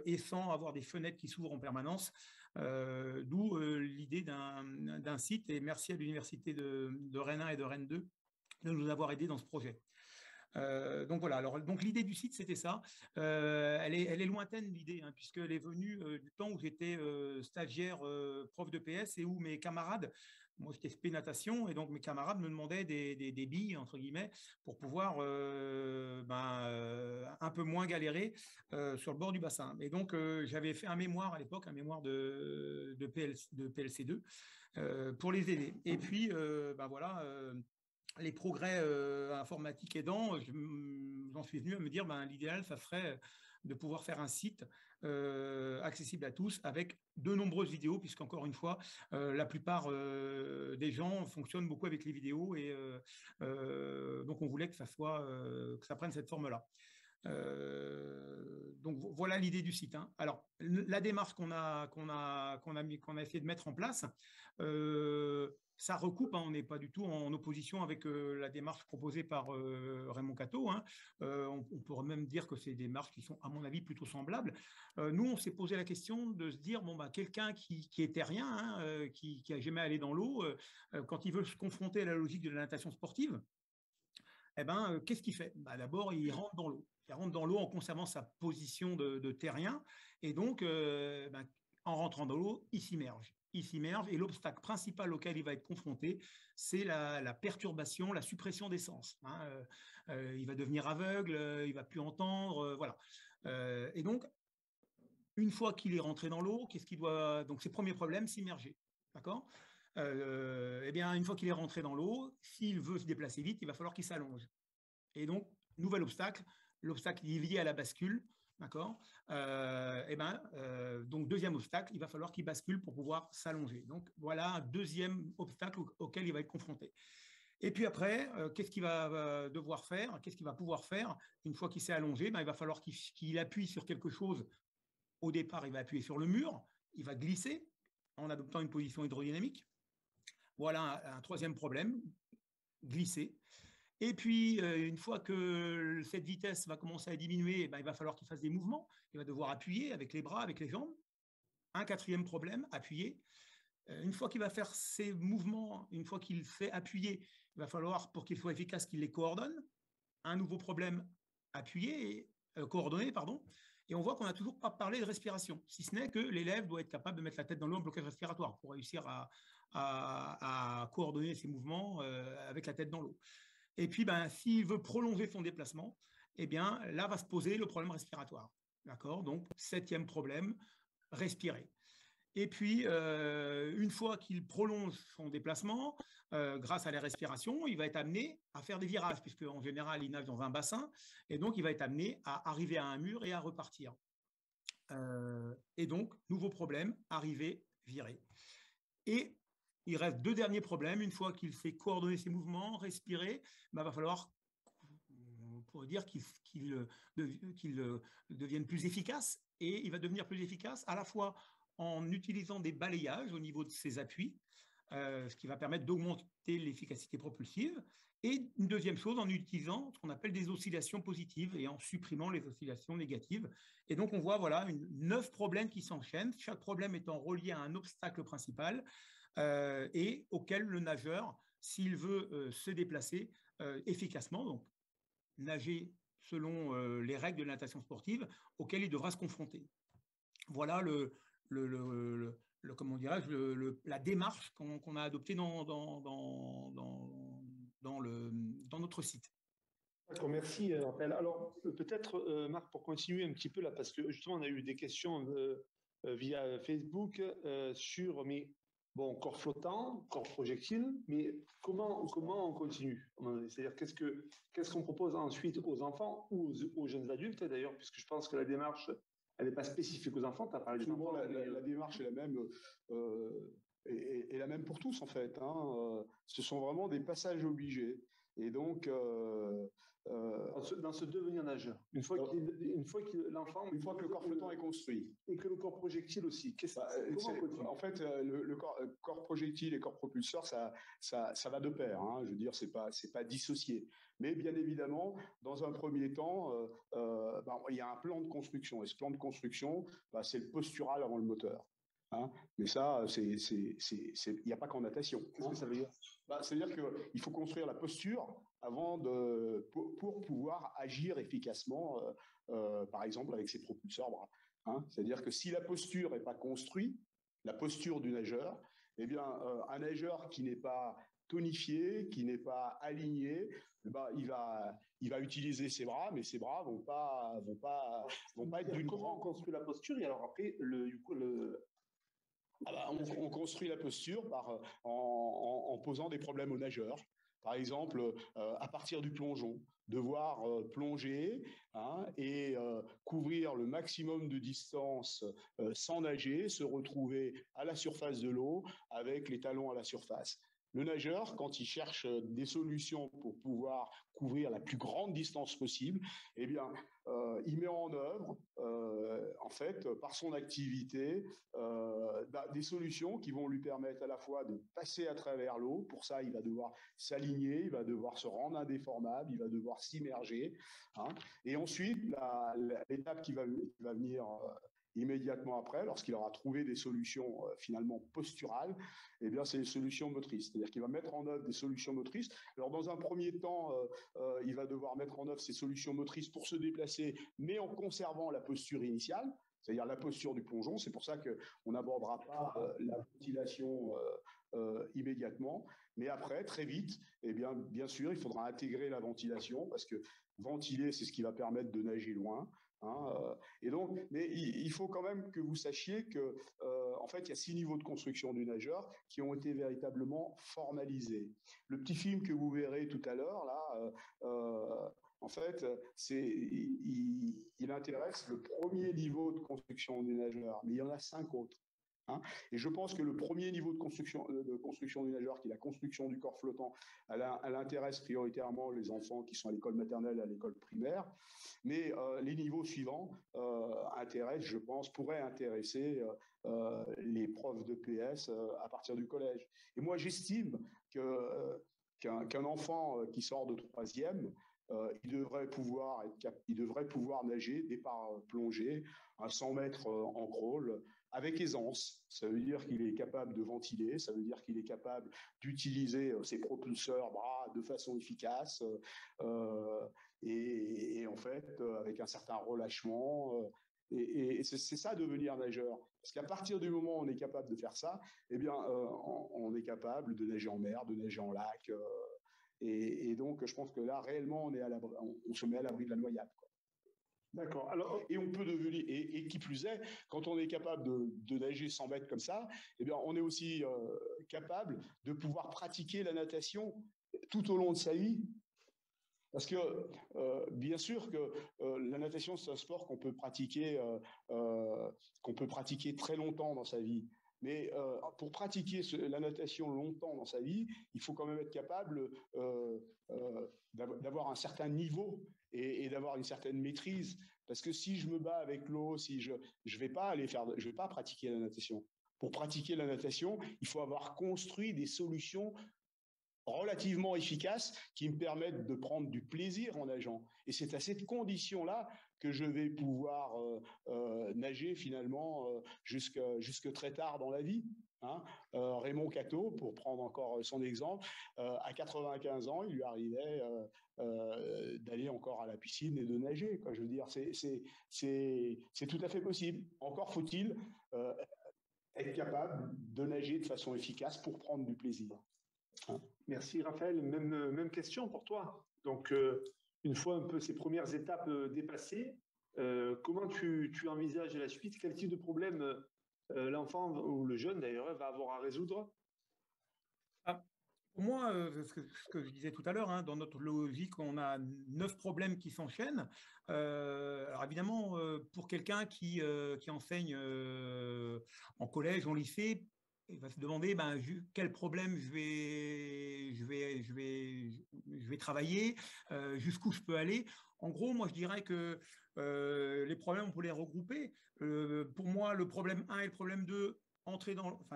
et sans avoir des fenêtres qui s'ouvrent en permanence. D'où l'idée d'un site, et merci à l'université de Rennes 1 et de Rennes 2 de nous avoir aidés dans ce projet. Donc voilà, donc l'idée du site, c'était ça. Elle est lointaine, l'idée, hein, puisqu'elle est venue du temps où j'étais stagiaire prof de PS et où mes camarades, moi j'étais spé natation, et donc mes camarades me demandaient des billes, entre guillemets, pour pouvoir un peu moins galérer sur le bord du bassin. Et donc j'avais fait un mémoire à l'époque, un mémoire de PLC2 pour les aider. Et puis, voilà, les progrès informatiques aidant, j'en suis venu à me dire l'idéal, ça serait de pouvoir faire un site accessible à tous avec de nombreuses vidéos, puisqu'encore une fois, la plupart des gens fonctionnent beaucoup avec les vidéos, et donc on voulait que ça prenne cette forme-là. Donc voilà l'idée du site, hein. Alors la démarche qu'on a essayé de mettre en place, ça recoupe, hein, on n'est pas du tout en opposition avec la démarche proposée par Raymond Cateau, hein. On pourrait même dire que c'est des démarches qui sont, à mon avis, plutôt semblables. Nous, on s'est posé la question de se dire, quelqu'un qui était rien, hein, qui n'a jamais allé dans l'eau, quand il veut se confronter à la logique de la natation sportive, qu'est-ce qu'il fait? D'abord, il rentre dans l'eau. Il rentre dans l'eau en conservant sa position de terrien, et donc, en rentrant dans l'eau, il s'immerge. Et l'obstacle principal auquel il va être confronté, c'est la perturbation, la suppression des sens, hein. Il va devenir aveugle, il ne va plus entendre, voilà. Et donc, une fois qu'il est rentré dans l'eau, qu'est-ce qu'il doit… Donc, ses premiers problèmes, s'immerger, d'accord ? Une fois qu'il est rentré dans l'eau, s'il veut se déplacer vite, il va falloir qu'il s'allonge. Et donc, nouvel obstacle, l'obstacle est lié à la bascule, d'accord ? Donc, deuxième obstacle, il va falloir qu'il bascule pour pouvoir s'allonger. Donc, voilà un deuxième obstacle auquel il va être confronté. Et puis après, qu'est-ce qu'il va devoir faire? Qu'est-ce qu'il va pouvoir faire une fois qu'il s'est allongé? Il va falloir qu'il appuie sur quelque chose. Au départ, il va appuyer sur le mur, il va glisser en adoptant une position hydrodynamique. Voilà un troisième problème, glisser. Et puis, une fois que cette vitesse va commencer à diminuer, il va falloir qu'il fasse des mouvements. Il va devoir appuyer avec les bras, avec les jambes. Un quatrième problème, appuyer. Une fois qu'il va faire ces mouvements, une fois qu'il fait appuyer, il va falloir, pour qu'il soit efficace, qu'il les coordonne. Un nouveau problème, appuyer, coordonner, pardon. Et on voit qu'on n'a toujours pas parlé de respiration, si ce n'est que l'élève doit être capable de mettre la tête dans l'eau en blocage respiratoire pour réussir à coordonner ses mouvements avec la tête dans l'eau. Et puis, s'il veut prolonger son déplacement, là va se poser le problème respiratoire. D'accord ? Donc, septième problème, respirer. Et puis, une fois qu'il prolonge son déplacement, grâce à la respiration, il va être amené à faire des virages, puisque en général, il nage dans un bassin, et donc il va être amené à arriver à un mur et à repartir. Et donc, nouveau problème, arriver, virer. Et il reste deux derniers problèmes. Une fois qu'il fait coordonner ses mouvements, respirer, va falloir, on pourrait dire qu'il devienne plus efficace, et il va devenir plus efficace à la fois en utilisant des balayages au niveau de ses appuis, ce qui va permettre d'augmenter l'efficacité propulsive. Et une deuxième chose, en utilisant ce qu'on appelle des oscillations positives et en supprimant les oscillations négatives. Et donc, on voit 9 problèmes qui s'enchaînent, chaque problème étant relié à un obstacle principal et auquel le nageur, s'il veut se déplacer efficacement, donc nager selon les règles de la natation sportive, auxquelles il devra se confronter. Voilà comment dirais-je, la démarche qu'on a adoptée dans notre site. D'accord, merci Raphaël. Alors peut-être Marc, pour continuer un petit peu là, parce que justement on a eu des questions via Facebook sur corps flottant, corps projectile, mais comment on continue? C'est-à-dire qu'est-ce qu'on propose ensuite aux enfants ou aux jeunes adultes d'ailleurs, puisque je pense que la démarche elle n'est pas spécifique aux enfants. Tu as parlé des enfants. La démarche est la même. Est la même pour tous en fait. Ce sont vraiment des passages obligés. Et donc, dans ce devenir nageur, une fois que le corps flottant est construit et que le corps projectile aussi, en fait, le corps projectile et corps propulseur, ça va de pair. Je veux dire, c'est pas dissocié. Mais bien évidemment, dans un premier temps, il y a un plan de construction. Et ce plan de construction, c'est le postural avant le moteur. Mais ça, il n'y a pas qu'en natation. Qu'est-ce que ça veut dire? C'est-à-dire qu'il faut construire la posture pour pouvoir agir efficacement, par exemple avec ses propulseurs bras. C'est-à-dire que si la posture n'est pas construite, la posture du nageur, eh bien, un nageur qui n'est pas tonifié, qui n'est pas aligné, il va utiliser ses bras, mais ses bras vont pas être d'une grande. Comment on construit la posture et alors après on construit la posture en posant des problèmes aux nageurs. Par exemple, à partir du plongeon, devoir plonger et couvrir le maximum de distance sans nager, se retrouver à la surface de l'eau avec les talons à la surface. Le nageur, quand il cherche des solutions pour pouvoir couvrir la plus grande distance possible, eh bien, il met en œuvre, en fait, par son activité, des solutions qui vont lui permettre à la fois de passer à travers l'eau. Pour ça, il va devoir s'aligner, il va devoir se rendre indéformable, il va devoir s'immerger. Et ensuite, l'étape qui va venir immédiatement après, lorsqu'il aura trouvé des solutions finalement posturales, eh bien, c'est les solutions motrices. C'est-à-dire qu'il va mettre en œuvre des solutions motrices. Alors, dans un premier temps, il va devoir mettre en œuvre ces solutions motrices pour se déplacer, mais en conservant la posture initiale, c'est-à-dire la posture du plongeon. C'est pour ça qu'on n'abordera pas la ventilation immédiatement. Mais après, très vite, eh bien sûr, il faudra intégrer la ventilation parce que ventiler, c'est ce qui va permettre de nager loin. Et donc, mais il faut quand même que vous sachiez que, en fait, il y a 6 niveaux de construction du nageur qui ont été véritablement formalisés. Le petit film que vous verrez tout à l'heure, là, en fait, il intéresse le premier niveau de construction du nageur, mais il y en a 5 autres. Et je pense que le premier niveau de construction du nageur, qui est la construction du corps flottant, elle intéresse prioritairement les enfants qui sont à l'école maternelle et à l'école primaire. Mais les niveaux suivants je pense, pourraient intéresser les profs de PS à partir du collège. Et moi, j'estime qu'un enfant qui sort de 3e, il devrait pouvoir nager, départ plongée, à 100 mètres en crawl, avec aisance. Ça veut dire qu'il est capable de ventiler, ça veut dire qu'il est capable d'utiliser ses propulseurs bras de façon efficace et en fait avec un certain relâchement. Et c'est ça devenir nageur. Parce qu'à partir du moment où on est capable de faire ça, eh bien, on est capable de nager en mer, de nager en lac. Et donc, je pense que là, réellement, on se met à l'abri de la noyade. D'accord. Alors, et on peut devenir, et qui plus est, quand on est capable de nager 100 mètres comme ça, eh bien, on est aussi capable de pouvoir pratiquer la natation tout au long de sa vie. Parce que, bien sûr que la natation, c'est un sport qu'on peut pratiquer très longtemps dans sa vie. Mais pour pratiquer la natation longtemps dans sa vie, il faut quand même être capable d'avoir un certain niveau et d'avoir une certaine maîtrise. Parce que si je me bats avec l'eau, je vais pas pratiquer la natation. Pour pratiquer la natation, il faut avoir construit des solutions relativement efficaces qui me permettent de prendre du plaisir en nageant. Et c'est à cette condition-là que je vais pouvoir nager finalement jusque très tard dans la vie. Raymond Cateau, pour prendre encore son exemple, à 95 ans, il lui arrivait d'aller encore à la piscine et de nager. Je veux dire, c'est tout à fait possible. Encore faut-il être capable de nager de façon efficace pour prendre du plaisir. Hein. Merci Raphaël, même question pour toi. Donc, une fois un peu ces premières étapes dépassées, comment tu envisages la suite? Quel type de problème l'enfant ou le jeune d'ailleurs va avoir à résoudre? Pour moi, ce que je disais tout à l'heure, hein, dans notre logique, on a 9 problèmes qui s'enchaînent. Alors évidemment, pour quelqu'un qui enseigne en collège, en lycée, il va se demander quel problème je vais travailler, jusqu'où je peux aller. En gros, moi, je dirais que les problèmes, on peut les regrouper. Pour moi, le problème 1 et le problème 2,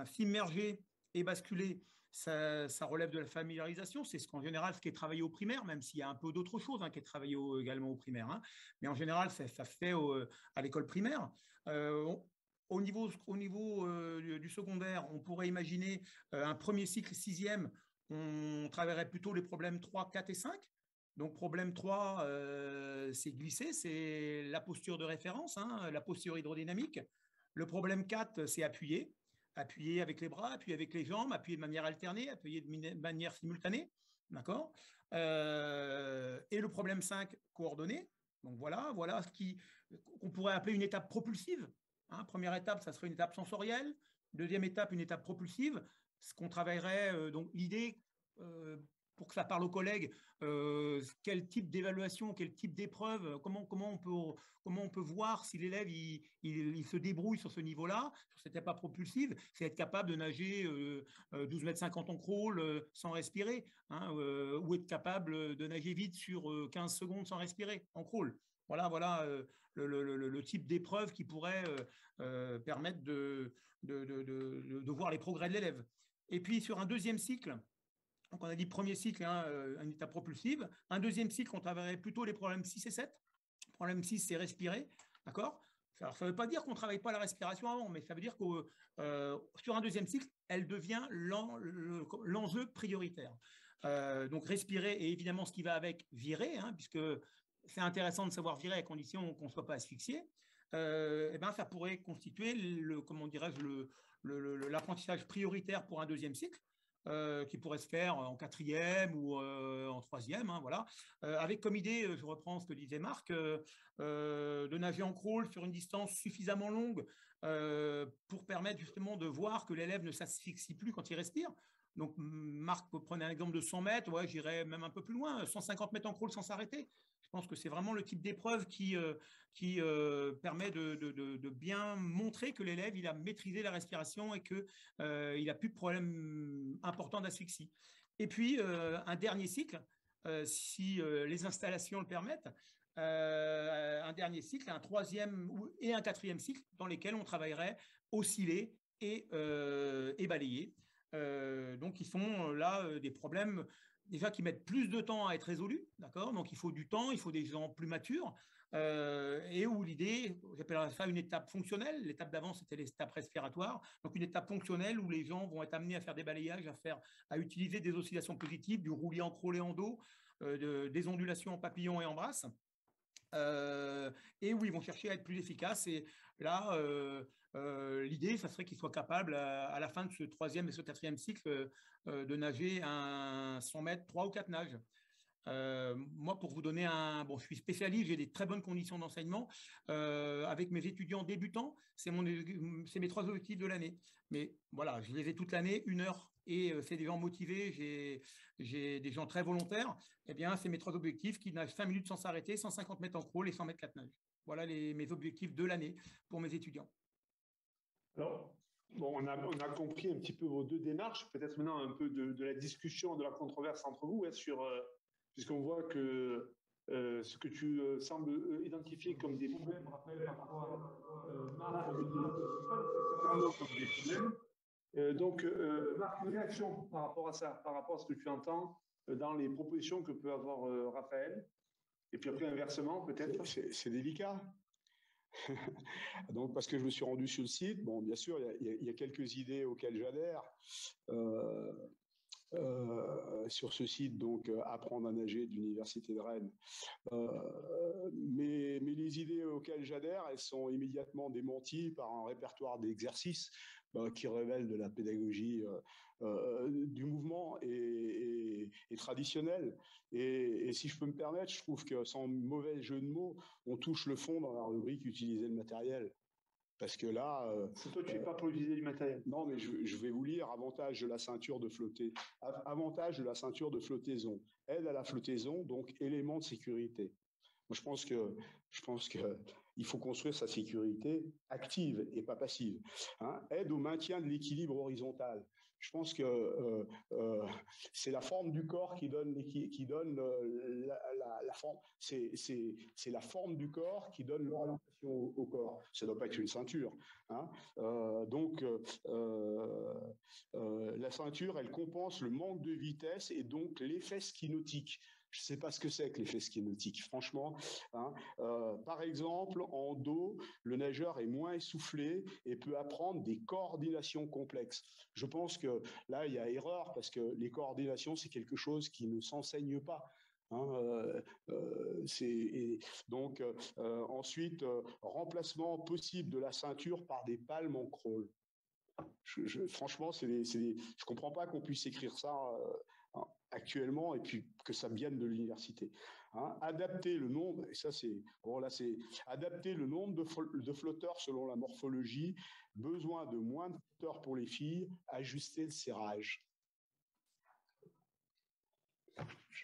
s'immerger et basculer, ça relève de la familiarisation. C'est ce qu'en général, ce qui est travaillé au primaire, même s'il y a un peu d'autres choses qui est travaillé également au primaire. Hein. Mais en général, ça se fait à l'école primaire. Au niveau du secondaire, on pourrait imaginer un premier cycle 6e, on travaillerait plutôt les problèmes 3, 4 et 5. Donc, problème 3, c'est glisser, c'est la posture de référence, hein, la posture hydrodynamique. Le problème 4, c'est appuyer. Appuyer avec les bras, appuyer avec les jambes, appuyer de manière alternée, appuyer de manière simultanée. D'accord. Et le problème 5, coordonner. Donc, voilà ce qu'on pourrait appeler une étape propulsive. Hein, première étape, ça serait une étape sensorielle. Deuxième étape, une étape propulsive. Ce qu'on travaillerait, donc l'idée, pour que ça parle aux collègues, quel type d'évaluation, quel type d'épreuve, comment on peut voir si l'élève il se débrouille sur ce niveau-là, sur cette étape propulsive, c'est être capable de nager 12 mètres 50 en crawl sans respirer, hein, ou être capable de nager vite sur 15 secondes sans respirer en crawl. Voilà le type d'épreuve qui pourrait permettre de voir les progrès de l'élève. Et puis sur un deuxième cycle, donc on a dit premier cycle, hein, une étape propulsive. Un deuxième cycle, on travaillerait plutôt les problèmes 6 et 7. Le problème 6, c'est respirer, d'accord? Alors, ça ne veut pas dire qu'on ne travaille pas la respiration avant, mais ça veut dire que sur un deuxième cycle, elle devient l'enjeu prioritaire. Donc respirer et évidemment ce qui va avec virer, hein, puisque c'est intéressant de savoir virer à condition qu'on ne soit pas asphyxié. Ça pourrait constituer l'apprentissage prioritaire pour un deuxième cycle. Qui pourrait se faire en 4e ou en 3e, hein, voilà. Avec comme idée, je reprends ce que disait Marc, de nager en crawl sur une distance suffisamment longue pour permettre justement de voir que l'élève ne s'asphyxie plus quand il respire. Donc, Marc prenait un exemple de 100 mètres, ouais, j'irais même un peu plus loin, 150 mètres en crawl sans s'arrêter. Je pense que c'est vraiment le type d'épreuve qui permet de bien montrer que l'élève il a maîtrisé la respiration et qu'il n'a plus de problème important d'asphyxie. Et puis, un dernier cycle, si les installations le permettent, un dernier cycle, un 3e et un 4e cycle dans lesquels on travaillerait osciller et balayer. Donc, ils sont là des problèmes déjà qui mettent plus de temps à être résolus, d'accord? Donc, il faut du temps, il faut des gens plus matures, et où l'idée, j'appellerais ça une étape fonctionnelle. L'étape d'avant, c'était l'étape respiratoire. Donc, une étape fonctionnelle où les gens vont être amenés à faire des balayages, à utiliser des oscillations positives, du roulis en crawl et en dos, des ondulations en papillon et en brasse. Et où ils vont chercher à être plus efficaces. Et là, l'idée, ça serait qu'ils soient capables, à la fin de ce 3e et ce 4e cycle, de nager un 100 mètres, 3 ou 4 nages. Moi, pour vous donner je suis spécialiste, j'ai des très bonnes conditions d'enseignement. Avec mes étudiants débutants, c'est mes 3 objectifs de l'année. Mais voilà, je les ai toute l'année, 1 heure. Et c'est des gens motivés, j'ai des gens très volontaires. Eh bien, c'est mes 3 objectifs qui nagent 5 minutes sans s'arrêter, 150 mètres en crawl et 100 mètres 4 nages. Voilà mes objectifs de l'année pour mes étudiants. Alors, bon, on a compris un petit peu vos 2 démarches. Peut-être maintenant un peu de la discussion, de la controverse entre vous, hein, puisqu'on voit que ce que tu sembles identifier comme des problèmes, rappelle parfois Marc, comme des problèmes. Donc, Marc, une réaction par rapport à ça, par rapport à ce que tu entends dans les propositions que peut avoir Raphaël, et puis après inversement peut-être. C'est délicat. Donc, parce que je me suis rendu sur le site, bon, bien sûr, il y a quelques idées auxquelles j'adhère. Sur ce site, donc apprendre à nager de l'Université de Rennes. Mais les idées auxquelles j'adhère, elles sont immédiatement démenties par un répertoire d'exercices qui révèle de la pédagogie du mouvement et traditionnelle. Et si je peux me permettre, je trouve que sans mauvais jeu de mots, on touche le fond dans la rubrique utiliser le matériel. Parce que là... toi, tu n'es pas pour utiliser du matériel. Non, mais je vais vous lire avantage de la ceinture de avantage de la ceinture de flottaison. Aide à la flottaison, donc élément de sécurité. Moi, je pense que il faut construire sa sécurité active et pas passive. Hein. Aide au maintien de l'équilibre horizontal. Je pense que c'est la forme du corps qui donne la forme. C'est la forme du corps qui donne l'orientation au corps. Ça ne doit pas être une ceinture. Hein. La ceinture, elle compense le manque de vitesse et donc l'effet skinétique. Je ne sais pas ce que c'est que l'effet skinétique, franchement. Hein. Par exemple, en dos, le nageur est moins essoufflé et peut apprendre des coordinations complexes. Je pense que là, il y a erreur parce que les coordinations, c'est quelque chose qui ne s'enseigne pas. Hein, ensuite, remplacement possible de la ceinture par des palmes en crawl. Franchement, je ne comprends pas qu'on puisse écrire ça actuellement et puis que ça vienne de l'université. Hein, adapter le nombre, et ça c'est adapter le nombre de flotteurs selon la morphologie, besoin de moins de flotteurs pour les filles, ajuster le serrage.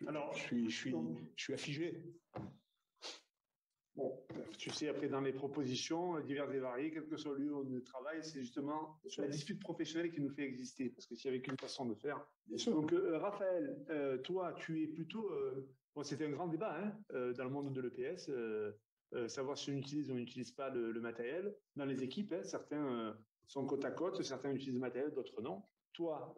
Alors, je suis affigé. Bon, tu sais, après, dans les propositions diverses et variées, quel que soit le lieu où on travaille, c'est justement la dispute professionnelle qui nous fait exister, parce que s'il n'y avait qu'une façon de faire. Donc, Raphaël, toi, tu es plutôt... bon, c'était un grand débat hein, dans le monde de l'EPS, savoir si on utilise ou on n'utilise pas le matériel. Dans les équipes, hein, certains sont côte à côte, certains utilisent le matériel, d'autres non. Toi,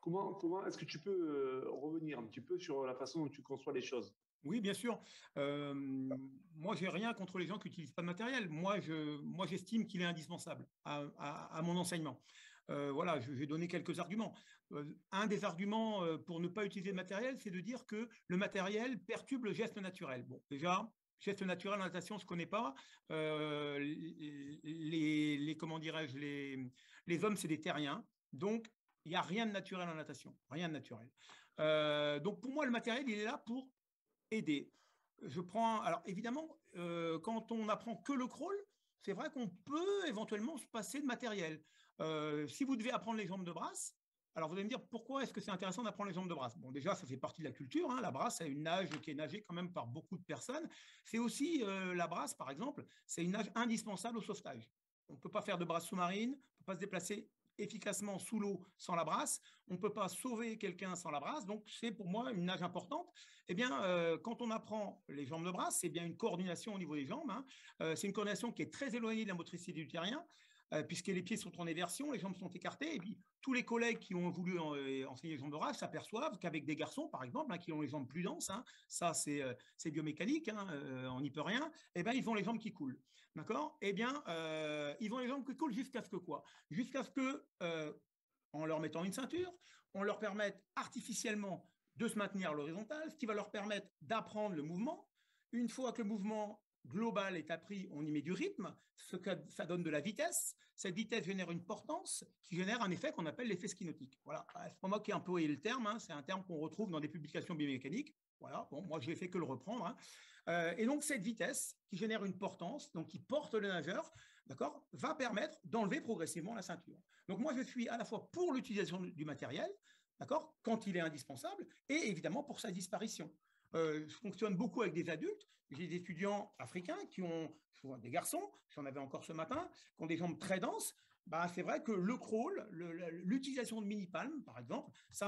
comment est-ce que tu peux revenir un petit peu sur la façon dont tu conçois les choses ? Oui, bien sûr. Moi, j'ai rien contre les gens qui n'utilisent pas de matériel. Moi, j'estime qu'il est indispensable à mon enseignement. Voilà, je vais donner quelques arguments. Un des arguments pour ne pas utiliser le matériel, c'est de dire que le matériel perturbe le geste naturel. Bon, déjà, geste naturel en natation, je ne connais pas. Comment dirais-je, les hommes, c'est des terriens. Donc, il n'y a rien de naturel en natation. Rien de naturel. Donc, pour moi, le matériel, il est là pour aider. Alors évidemment, quand on n'apprend que le crawl, c'est vrai qu'on peut éventuellement se passer de matériel. Si vous devez apprendre les jambes de brasse, alors vous allez me dire pourquoi est-ce que c'est intéressant d'apprendre les jambes de brasse. Bon, déjà, ça fait partie de la culture. Hein. La brasse, c'est une nage qui est nagée quand même par beaucoup de personnes. C'est aussi, la brasse, par exemple, c'est une nage indispensable au sauvetage. On ne peut pas faire de brasse sous-marine, on ne peut pas se déplacer efficacement sous l'eau sans la brasse, on ne peut pas sauver quelqu'un sans la brasse, donc c'est pour moi une nage importante. Eh bien, quand on apprend les jambes de brasse, c'est bien une coordination au niveau des jambes, hein. C'est une coordination qui est très éloignée de la motricité du terrien, puisque les pieds sont en éversion, les jambes sont écartées, et puis tous les collègues qui ont voulu enseigner les jambes de brasse s'aperçoivent qu'avec des garçons, par exemple, hein, qui ont les jambes plus denses, hein, ça c'est biomécanique, hein, on n'y peut rien, eh bien ils ont les jambes qui coulent. D'accord ? Eh bien, ils ont les jambes qui coulent jusqu'à ce que quoi ? Jusqu'à ce que, en leur mettant une ceinture, on leur permette artificiellement de se maintenir à l'horizontale, ce qui va leur permettre d'apprendre le mouvement. Une fois que le mouvement global est appris, on y met du rythme, ce que ça donne de la vitesse. Cette vitesse génère une portance qui génère un effet qu'on appelle l'effet skinétique. Voilà, c'est pas moi qui ai employé le terme, hein, c'est un terme qu'on retrouve dans des publications biomécaniques. Voilà, bon, moi je n'ai fait que le reprendre. Hein. Et donc cette vitesse qui génère une portance, donc qui porte le nageur, d'accord, va permettre d'enlever progressivement la ceinture. Donc moi je suis à la fois pour l'utilisation du matériel, d'accord, quand il est indispensable, et évidemment pour sa disparition. Je fonctionne beaucoup avec des adultes. J'ai des étudiants africains qui ont, souvent des garçons, j'en avais encore ce matin, qui ont des jambes très denses. Bah, c'est vrai que le crawl, l'utilisation de mini-palmes, par exemple, ça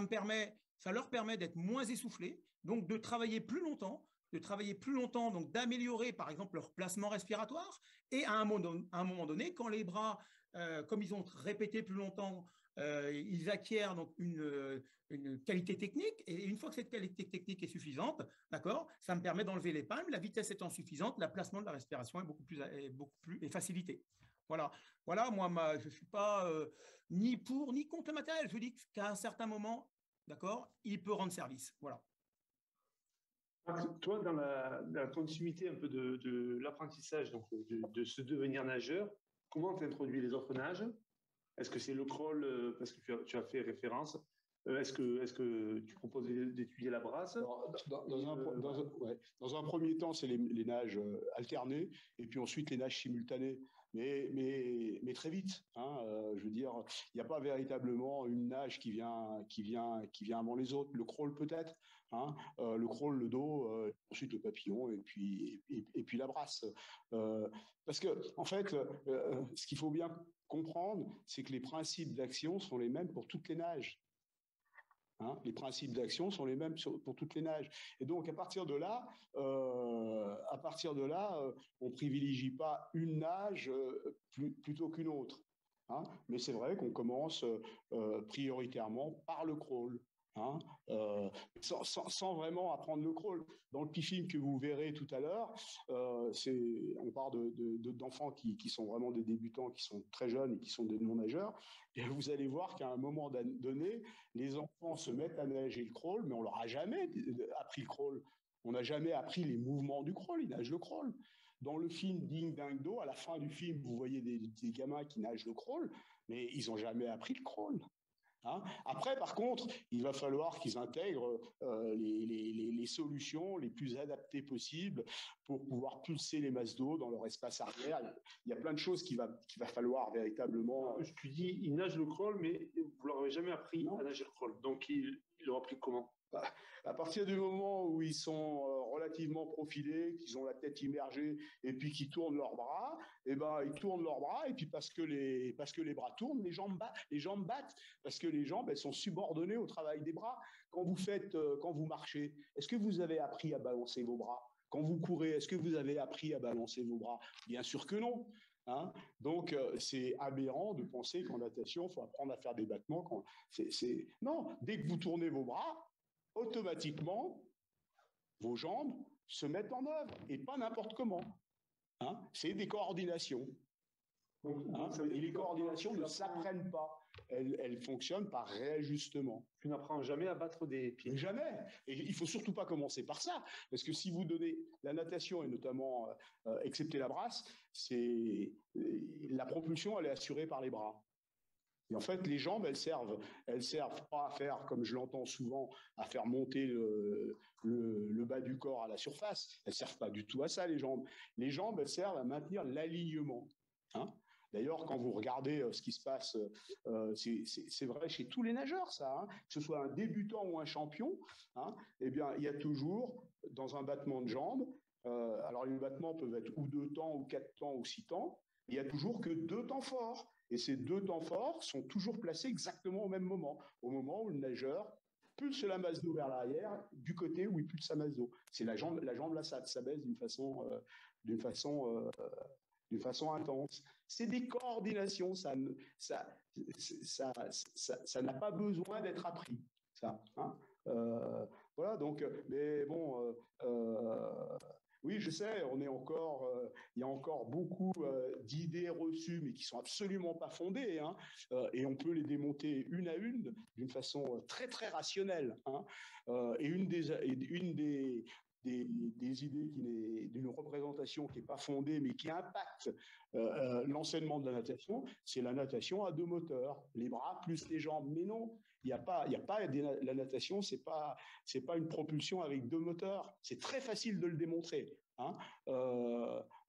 leur permet d'être moins essoufflés, donc de travailler plus longtemps, donc d'améliorer, par exemple, leur placement respiratoire. Et à un moment donné, quand les bras, comme ils ont répété plus longtemps, ils acquièrent donc une qualité technique, et une fois que cette qualité technique est suffisante, d'accord, ça me permet d'enlever les palmes, la vitesse étant suffisante, le placement de la respiration est beaucoup plus facilité. Voilà, moi, je ne suis pas ni pour ni contre le matériel. Je dis qu'à un certain moment, d'accord, il peut rendre service. Voilà. Toi, dans la continuité un peu de l'apprentissage, donc de se devenir nageur, comment tu introduis les autres nages Est-ce que c'est le crawl, parce que tu as fait référence, est-ce que tu proposes d'étudier la brasse? Dans un premier temps, c'est les nages alternées et puis ensuite les nages simultanées. Mais très vite, hein, je veux dire, il n'y a pas véritablement une nage qui vient avant les autres. Le crawl peut-être, hein, le crawl, le dos, ensuite le papillon et puis la brasse. Parce que en fait, ce qu'il faut bien comprendre, c'est que les principes d'action sont les mêmes pour toutes les nages. Hein, les principes d'action sont les mêmes pour toutes les nages. Et donc, à partir de là, on privilégie pas une nage plutôt qu'une autre. Hein, mais c'est vrai qu'on commence prioritairement par le crawl. Hein, sans vraiment apprendre le crawl. Dans le petit film que vous verrez tout à l'heure, on parle d'enfants qui sont vraiment des débutants, qui sont très jeunes et qui sont des non-nageurs. Et vous allez voir qu'à un moment donné, les enfants se mettent à nager le crawl, mais on leur a jamais appris le crawl. On n'a jamais appris les mouvements du crawl. Ils nagent le crawl. Dans le film Ding Dang Do, à la fin du film, vous voyez des gamins qui nagent le crawl, mais ils n'ont jamais appris le crawl. Hein. Après, par contre, il va falloir qu'ils intègrent les solutions les plus adaptées possibles pour pouvoir pulser les masses d'eau dans leur espace arrière. Il y a plein de choses qu'il va falloir véritablement. Tu dis, ils nagent le crawl, mais vous leur avez jamais appris à nager le crawl. Donc, ils l'ont appris comment? À partir du moment où ils sont relativement profilés, qu'ils ont la tête immergée et puis qu'ils tournent leurs bras, et ben ils tournent leurs bras et puis parce que les bras tournent, les jambes battent parce que les jambes elles sont subordonnées au travail des bras. Quand vous marchez, est-ce que vous avez appris à balancer vos bras? Quand vous courez, est-ce que vous avez appris à balancer vos bras? Bien sûr que non. Hein, donc, c'est aberrant de penser qu'en natation, il faut apprendre à faire des battements. Non, dès que vous tournez vos bras, automatiquement, vos jambes se mettent en œuvre, et pas n'importe comment. Hein, c'est des coordinations. Hein, et les coordinations ne s'apprennent pas. Elles fonctionnent par réajustement. Tu n'apprends jamais à battre des pieds. Jamais. Et il ne faut surtout pas commencer par ça. Parce que si vous donnez la natation, et notamment, excepté la brasse, la propulsion, elle est assurée par les bras. Et en fait, les jambes, elles servent pas à faire, comme je l'entends souvent, à faire monter le bas du corps à la surface. Elles servent pas du tout à ça, les jambes. Les jambes, elles servent à maintenir l'alignement. Hein. D'ailleurs, quand vous regardez ce qui se passe, c'est vrai chez tous les nageurs, ça, hein, que ce soit un débutant ou un champion, hein, eh bien, il y a toujours, dans un battement de jambes, alors les battements peuvent être ou 2 temps, ou 4 temps, ou 6 temps, il n'y a toujours que 2 temps forts. Et ces 2 temps forts sont toujours placés exactement au même moment, au moment où le nageur pulse la masse d'eau vers l'arrière, du côté où il pulse sa masse d'eau. C'est la jambe là, ça baisse d'une façon intense. C'est des coordinations, ça n'a pas besoin d'être appris. Ça, hein. Voilà, donc, mais bon. Oui, je sais, il y a encore beaucoup d'idées reçues, mais qui sont absolument pas fondées, hein, et on peut les démonter une à une d'une façon très très rationnelle. Hein, et une des idées d'une représentation qui n'est pas fondée, mais qui impacte l'enseignement de la natation, c'est la natation à 2 moteurs, les bras plus les jambes. Mais non, il y a pas la natation, c'est pas une propulsion avec 2 moteurs. C'est très facile de le démontrer. Hein.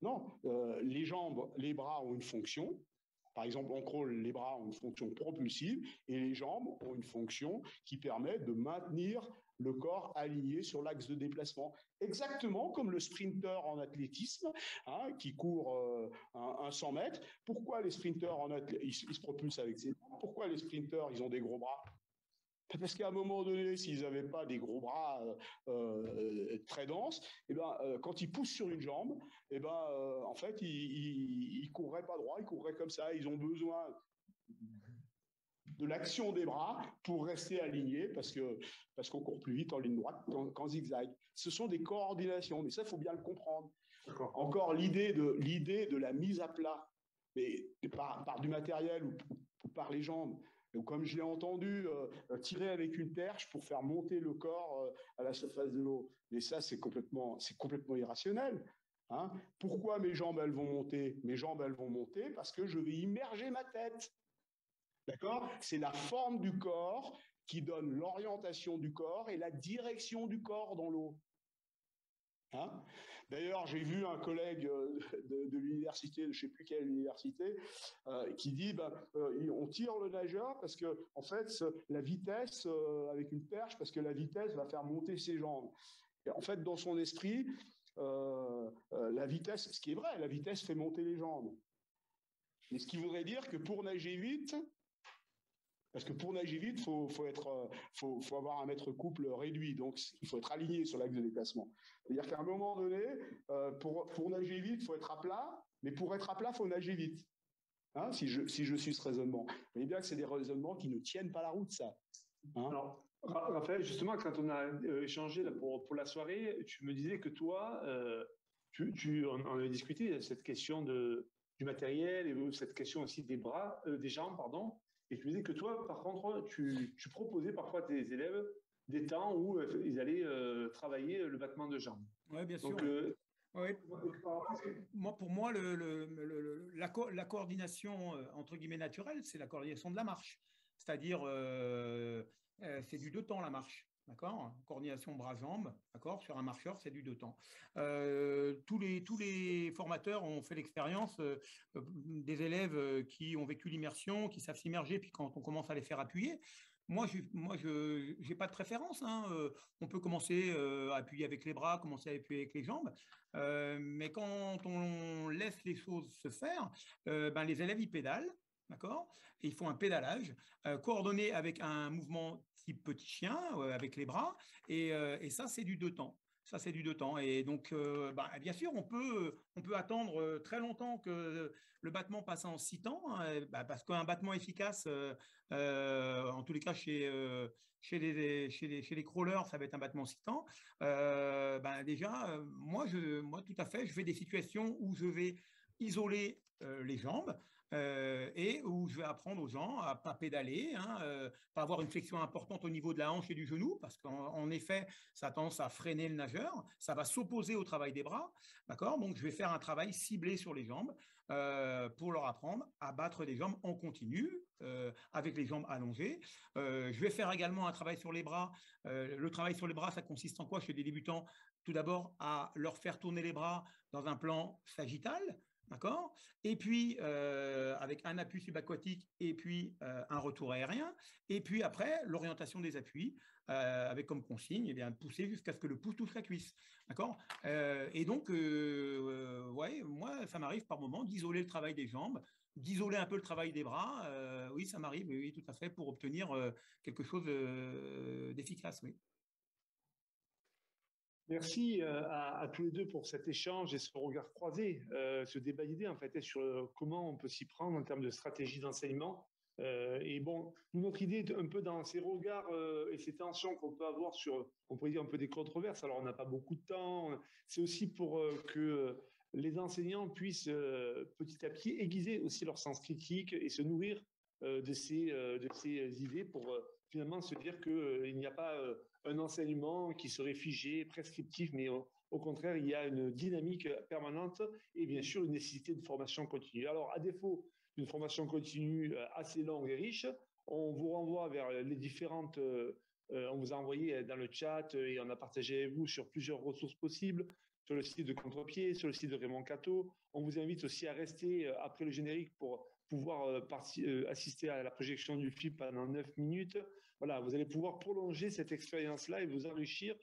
Non, les jambes, les bras ont une fonction. Par exemple, en crawl, les bras ont une fonction propulsive et les jambes ont une fonction qui permet de maintenir le corps aligné sur l'axe de déplacement. Exactement comme le sprinter en athlétisme, hein, qui court un 100 mètres. Pourquoi les sprinters ils se propulsent avec ses bras? Pourquoi les sprinters, ils ont des gros bras? Parce qu'à un moment donné, s'ils n'avaient pas des gros bras très denses, eh ben, quand ils poussent sur une jambe, eh ben, en fait, ils courraient pas droit, ils courraient comme ça. Ils ont besoin de l'action des bras pour rester alignés parce qu'on court plus vite en ligne droite qu'en zigzag. Ce sont des coordinations, mais ça, il faut bien le comprendre. Encore l'idée de la mise à plat, mais par du matériel ou par les jambes. Comme je l'ai entendu, tirer avec une perche pour faire monter le corps à la surface de l'eau. Mais ça, c'est complètement irrationnel. Hein. Pourquoi mes jambes, elles vont monter? Mes jambes, elles vont monter parce que je vais immerger ma tête. D'accord? C'est la forme du corps qui donne l'orientation du corps et la direction du corps dans l'eau. Hein? D'ailleurs, j'ai vu un collègue de l'université, je ne sais plus quelle université, qui dit on tire le nageur parce que en fait la vitesse avec une perche, parce que la vitesse va faire monter ses jambes. Et en fait, dans son esprit, la vitesse, ce qui est vrai, la vitesse fait monter les jambes. Mais ce qui voudrait dire que pour nager vite, parce que pour nager vite, faut avoir un mètre couple réduit, donc il faut être aligné sur l'axe de déplacement. C'est-à-dire qu'à un moment donné, pour nager vite, il faut être à plat, mais pour être à plat, il faut nager vite. Hein, si je suis ce raisonnement. Vous voyez bien que c'est des raisonnements qui ne tiennent pas la route, ça. Hein? Alors, Raphaël, justement, quand on a échangé là, pour la soirée, tu me disais que toi, on avait discuté de cette question du matériel et cette question aussi des bras, des jambes, pardon. Et tu me disais que toi, par contre, tu proposais parfois à tes élèves des temps où ils allaient travailler le battement de jambes. Oui, bien sûr. Donc, oui. Pour moi, la coordination entre guillemets naturelle, c'est la coordination de la marche. C'est-à-dire, c'est du 2 temps la marche. D'accord? Coordination bras-jambes, d'accord? Sur un marcheur, c'est du 2 temps. Tous les formateurs ont fait l'expérience des élèves qui ont vécu l'immersion, qui savent s'immerger, puis quand on commence à les faire appuyer, moi, je n'ai pas de préférence. Hein. On peut commencer à appuyer avec les bras, commencer à appuyer avec les jambes. Mais quand on laisse les choses se faire, les élèves, ils pédalent. D'accord? Et ils font un pédalage coordonné avec un mouvement type petit chien, avec les bras. Et ça, c'est du 2 temps. Ça, c'est du 2 temps. Et donc, bien sûr, on peut attendre très longtemps que le battement passe en 6 temps, hein, parce qu'un battement efficace, en tous les cas, chez les crawlers, ça va être un battement 6 temps. Déjà, moi, tout à fait, je fais des situations où je vais isoler les jambes. Et où je vais apprendre aux gens à pas pédaler, hein, pas avoir une flexion importante au niveau de la hanche et du genou, parce qu'en effet, ça a tendance à freiner le nageur, ça va s'opposer au travail des bras, d'accord? Donc, je vais faire un travail ciblé sur les jambes pour leur apprendre à battre des jambes en continu, avec les jambes allongées. Je vais faire également un travail sur les bras. Le travail sur les bras, ça consiste en quoi chez des débutants? Tout d'abord, à leur faire tourner les bras dans un plan sagittal, d'accord? Et puis, avec un appui subaquatique et puis un retour aérien. Et puis après, l'orientation des appuis, avec comme consigne, pousser jusqu'à ce que le pouce touche la cuisse. D'accord? Et donc, ouais, moi, ça m'arrive par moment d'isoler le travail des jambes, d'isoler un peu le travail des bras. Oui, ça m'arrive, oui, tout à fait, pour obtenir quelque chose d'efficace, oui. Merci à tous les deux pour cet échange et ce regard croisé, ce débat d'idées en fait, sur comment on peut s'y prendre en termes de stratégie d'enseignement. Et bon, notre idée un peu dans ces regards et ces tensions qu'on peut avoir sur, on pourrait dire un peu des controverses. Alors on n'a pas beaucoup de temps. C'est aussi pour que les enseignants puissent petit à petit aiguiser aussi leur sens critique et se nourrir de ces idées pour finalement se dire qu'il n'y a pas un enseignement qui serait figé, prescriptif, mais au contraire, il y a une dynamique permanente et bien sûr une nécessité de formation continue. Alors, à défaut d'une formation continue assez longue et riche, on vous renvoie vers les différentes... on vous a envoyé dans le chat et on a partagé avec vous sur plusieurs ressources possibles, sur le site de Contre-Pied, sur le site de Raymond Cateau. On vous invite aussi à rester après le générique pour pouvoir assister à la projection du film pendant 9 minutes. Voilà, vous allez pouvoir prolonger cette expérience-là et vous enrichir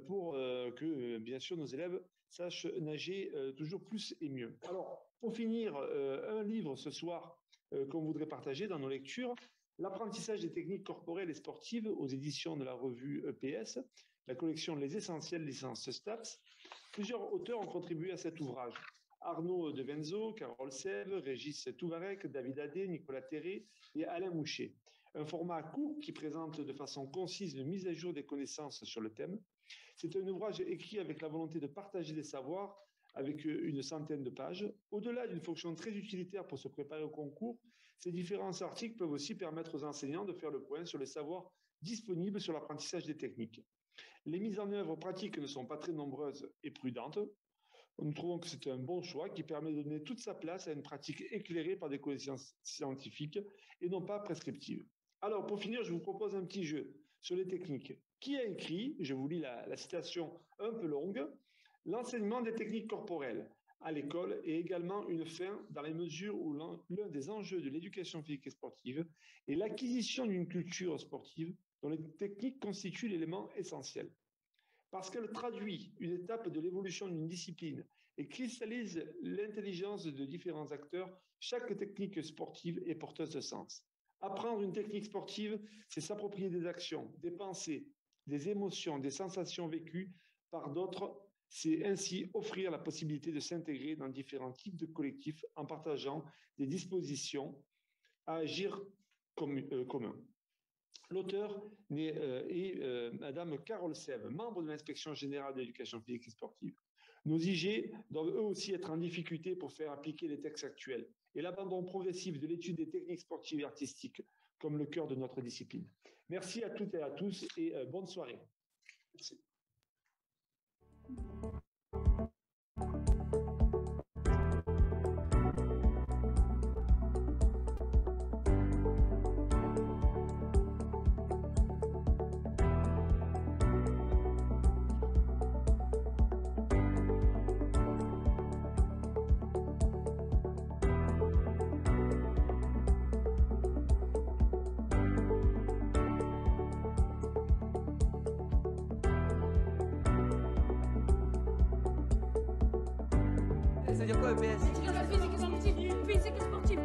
pour que, bien sûr, nos élèves sachent nager toujours plus et mieux. Alors, pour finir, un livre ce soir qu'on voudrait partager dans nos lectures, L'apprentissage des techniques corporelles et sportives aux éditions de la revue EPS, la collection Les Essentiels licence STAPS. Plusieurs auteurs ont contribué à cet ouvrage. Arnaud de Venzo, Carole Sève, Régis Touvarec, David Adé, Nicolas Terré et Alain Mouchet. Un format court qui présente de façon concise une mise à jour des connaissances sur le thème. C'est un ouvrage écrit avec la volonté de partager des savoirs avec une centaine de pages. Au-delà d'une fonction très utilitaire pour se préparer au concours, ces différents articles peuvent aussi permettre aux enseignants de faire le point sur les savoirs disponibles sur l'apprentissage des techniques. Les mises en œuvre pratiques ne sont pas très nombreuses et prudentes. Nous trouvons que c'est un bon choix qui permet de donner toute sa place à une pratique éclairée par des connaissances scientifiques et non pas prescriptives. Alors, pour finir, je vous propose un petit jeu sur les techniques. Qui a écrit, je vous lis la citation un peu longue, « L'enseignement des techniques corporelles à l'école est également une fin dans les mesures où l'un des enjeux de l'éducation physique et sportive est l'acquisition d'une culture sportive dont les techniques constituent l'élément essentiel. Parce qu'elle traduit une étape de l'évolution d'une discipline et cristallise l'intelligence de différents acteurs, chaque technique sportive est porteuse de sens. Apprendre une technique sportive, c'est s'approprier des actions, des pensées, des émotions, des sensations vécues par d'autres. C'est ainsi offrir la possibilité de s'intégrer dans différents types de collectifs en partageant des dispositions à agir commun. L'auteur est Madame Carole Sève, membre de l'Inspection générale de l'éducation physique et sportive. Nos IG doivent eux aussi être en difficulté pour faire appliquer les textes actuels et l'abandon progressif de l'étude des techniques sportives et artistiques comme le cœur de notre discipline. Merci à toutes et à tous et bonne soirée. Merci. Ça veut dire quoi EPS? Physique et sportive. Physique et sportive.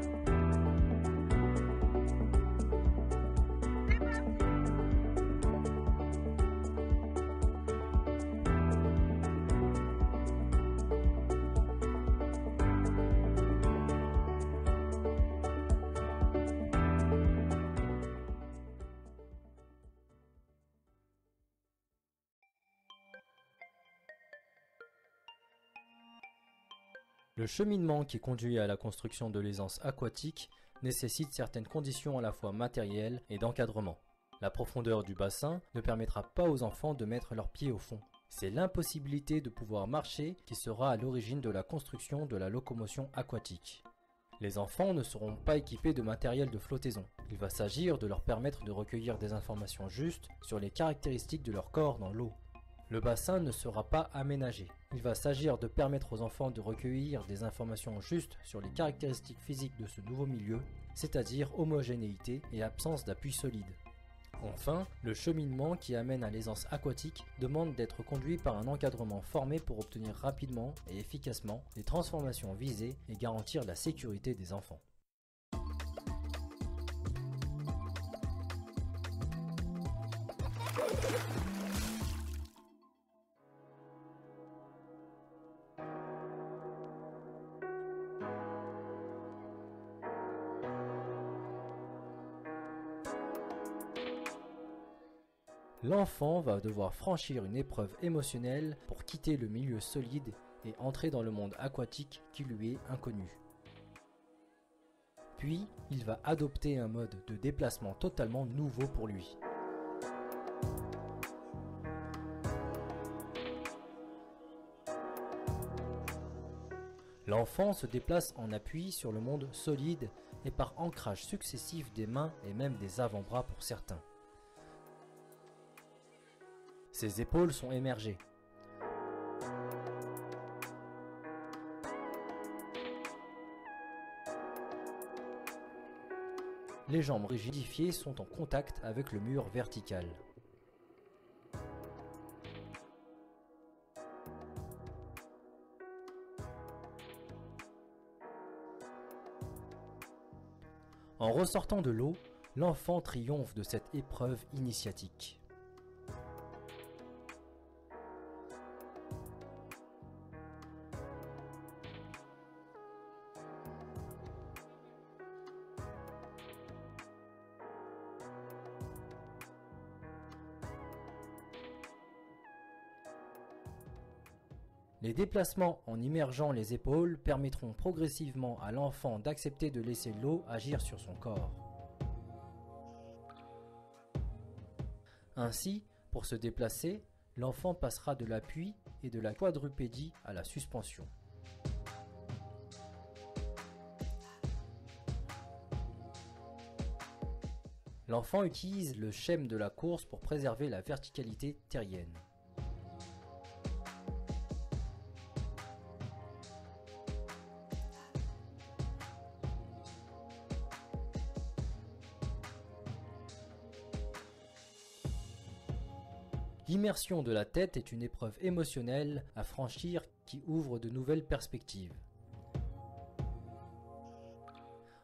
Le cheminement qui conduit à la construction de l'aisance aquatique nécessite certaines conditions à la fois matérielles et d'encadrement. La profondeur du bassin ne permettra pas aux enfants de mettre leurs pieds au fond. C'est l'impossibilité de pouvoir marcher qui sera à l'origine de la construction de la locomotion aquatique. Les enfants ne seront pas équipés de matériel de flottaison. Il va s'agir de leur permettre de recueillir des informations justes sur les caractéristiques de leur corps dans l'eau. Le bassin ne sera pas aménagé. Il va s'agir de permettre aux enfants de recueillir des informations justes sur les caractéristiques physiques de ce nouveau milieu, c'est-à-dire homogénéité et absence d'appui solide. Enfin, le cheminement qui amène à l'aisance aquatique demande d'être conduit par un encadrement formé pour obtenir rapidement et efficacement les transformations visées et garantir la sécurité des enfants. L'enfant va devoir franchir une épreuve émotionnelle pour quitter le milieu solide et entrer dans le monde aquatique qui lui est inconnu. Puis, il va adopter un mode de déplacement totalement nouveau pour lui. L'enfant se déplace en appui sur le monde solide et par ancrage successif des mains et même des avant-bras pour certains. Ses épaules sont émergées. Les jambes rigidifiées sont en contact avec le mur vertical. En ressortant de l'eau, l'enfant triomphe de cette épreuve initiatique. Les déplacements en immergeant les épaules permettront progressivement à l'enfant d'accepter de laisser l'eau agir sur son corps. Ainsi, pour se déplacer, l'enfant passera de l'appui et de la quadrupédie à la suspension. L'enfant utilise le schème de la course pour préserver la verticalité terrienne. L'immersion de la tête est une épreuve émotionnelle à franchir qui ouvre de nouvelles perspectives.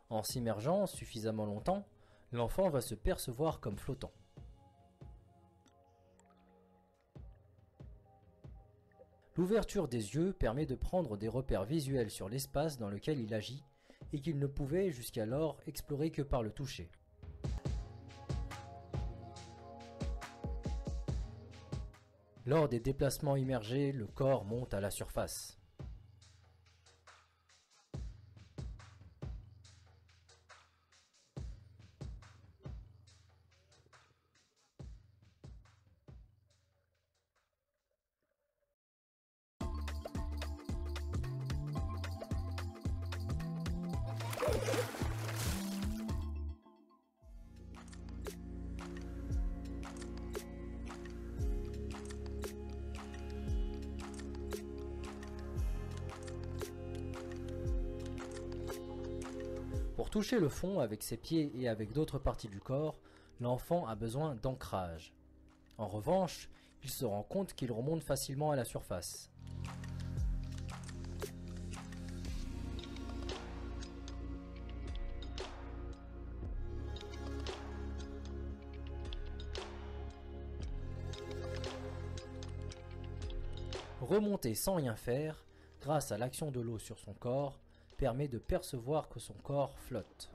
En s'immergeant suffisamment longtemps, l'enfant va se percevoir comme flottant. L'ouverture des yeux permet de prendre des repères visuels sur l'espace dans lequel il agit et qu'il ne pouvait jusqu'alors explorer que par le toucher. Lors des déplacements immergés, le corps monte à la surface. Pour toucher le fond avec ses pieds et avec d'autres parties du corps, l'enfant a besoin d'ancrage. En revanche, il se rend compte qu'il remonte facilement à la surface. Remonter sans rien faire, grâce à l'action de l'eau sur son corps, permet de percevoir que son corps flotte.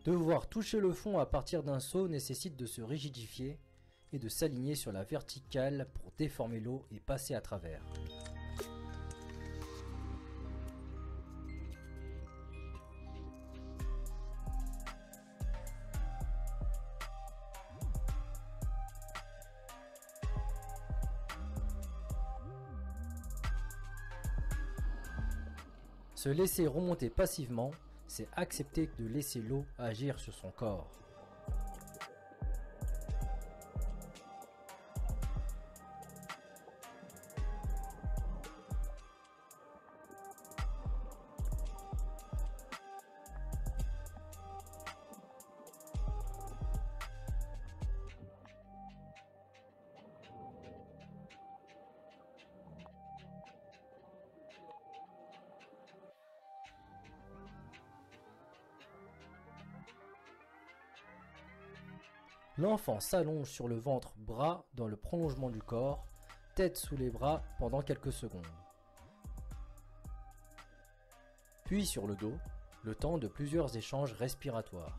Devoir toucher le fond à partir d'un saut nécessite de se rigidifier et de s'aligner sur la verticale pour déformer l'eau et passer à travers. Se laisser remonter passivement, c'est accepter de laisser l'eau agir sur son corps. L'enfant s'allonge sur le ventre, bras dans le prolongement du corps, tête sous les bras pendant quelques secondes. Puis sur le dos, le temps de plusieurs échanges respiratoires.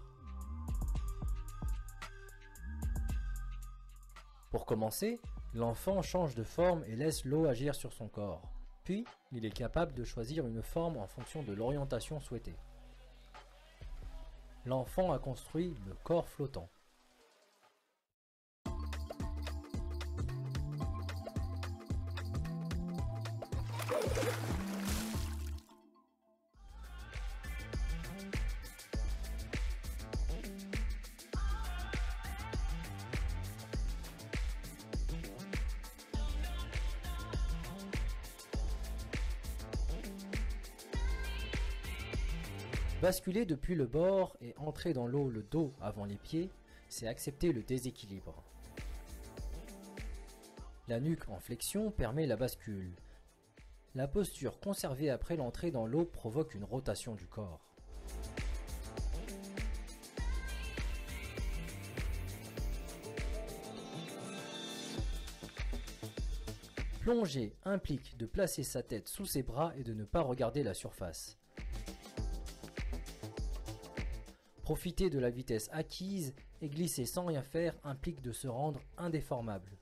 Pour commencer, l'enfant change de forme et laisse l'eau agir sur son corps. Puis, il est capable de choisir une forme en fonction de l'orientation souhaitée. L'enfant a construit le corps flottant. Basculer depuis le bord et entrer dans l'eau le dos avant les pieds, c'est accepter le déséquilibre. La nuque en flexion permet la bascule. La posture conservée après l'entrée dans l'eau provoque une rotation du corps. Plonger implique de placer sa tête sous ses bras et de ne pas regarder la surface. Profiter de la vitesse acquise et glisser sans rien faire implique de se rendre indéformable.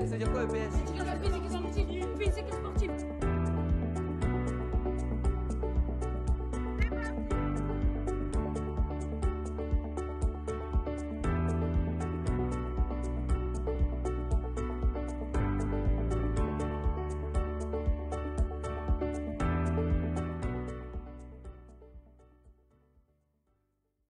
Ça veut dire quoi EPS? Physique et sportive. Physique et sportive.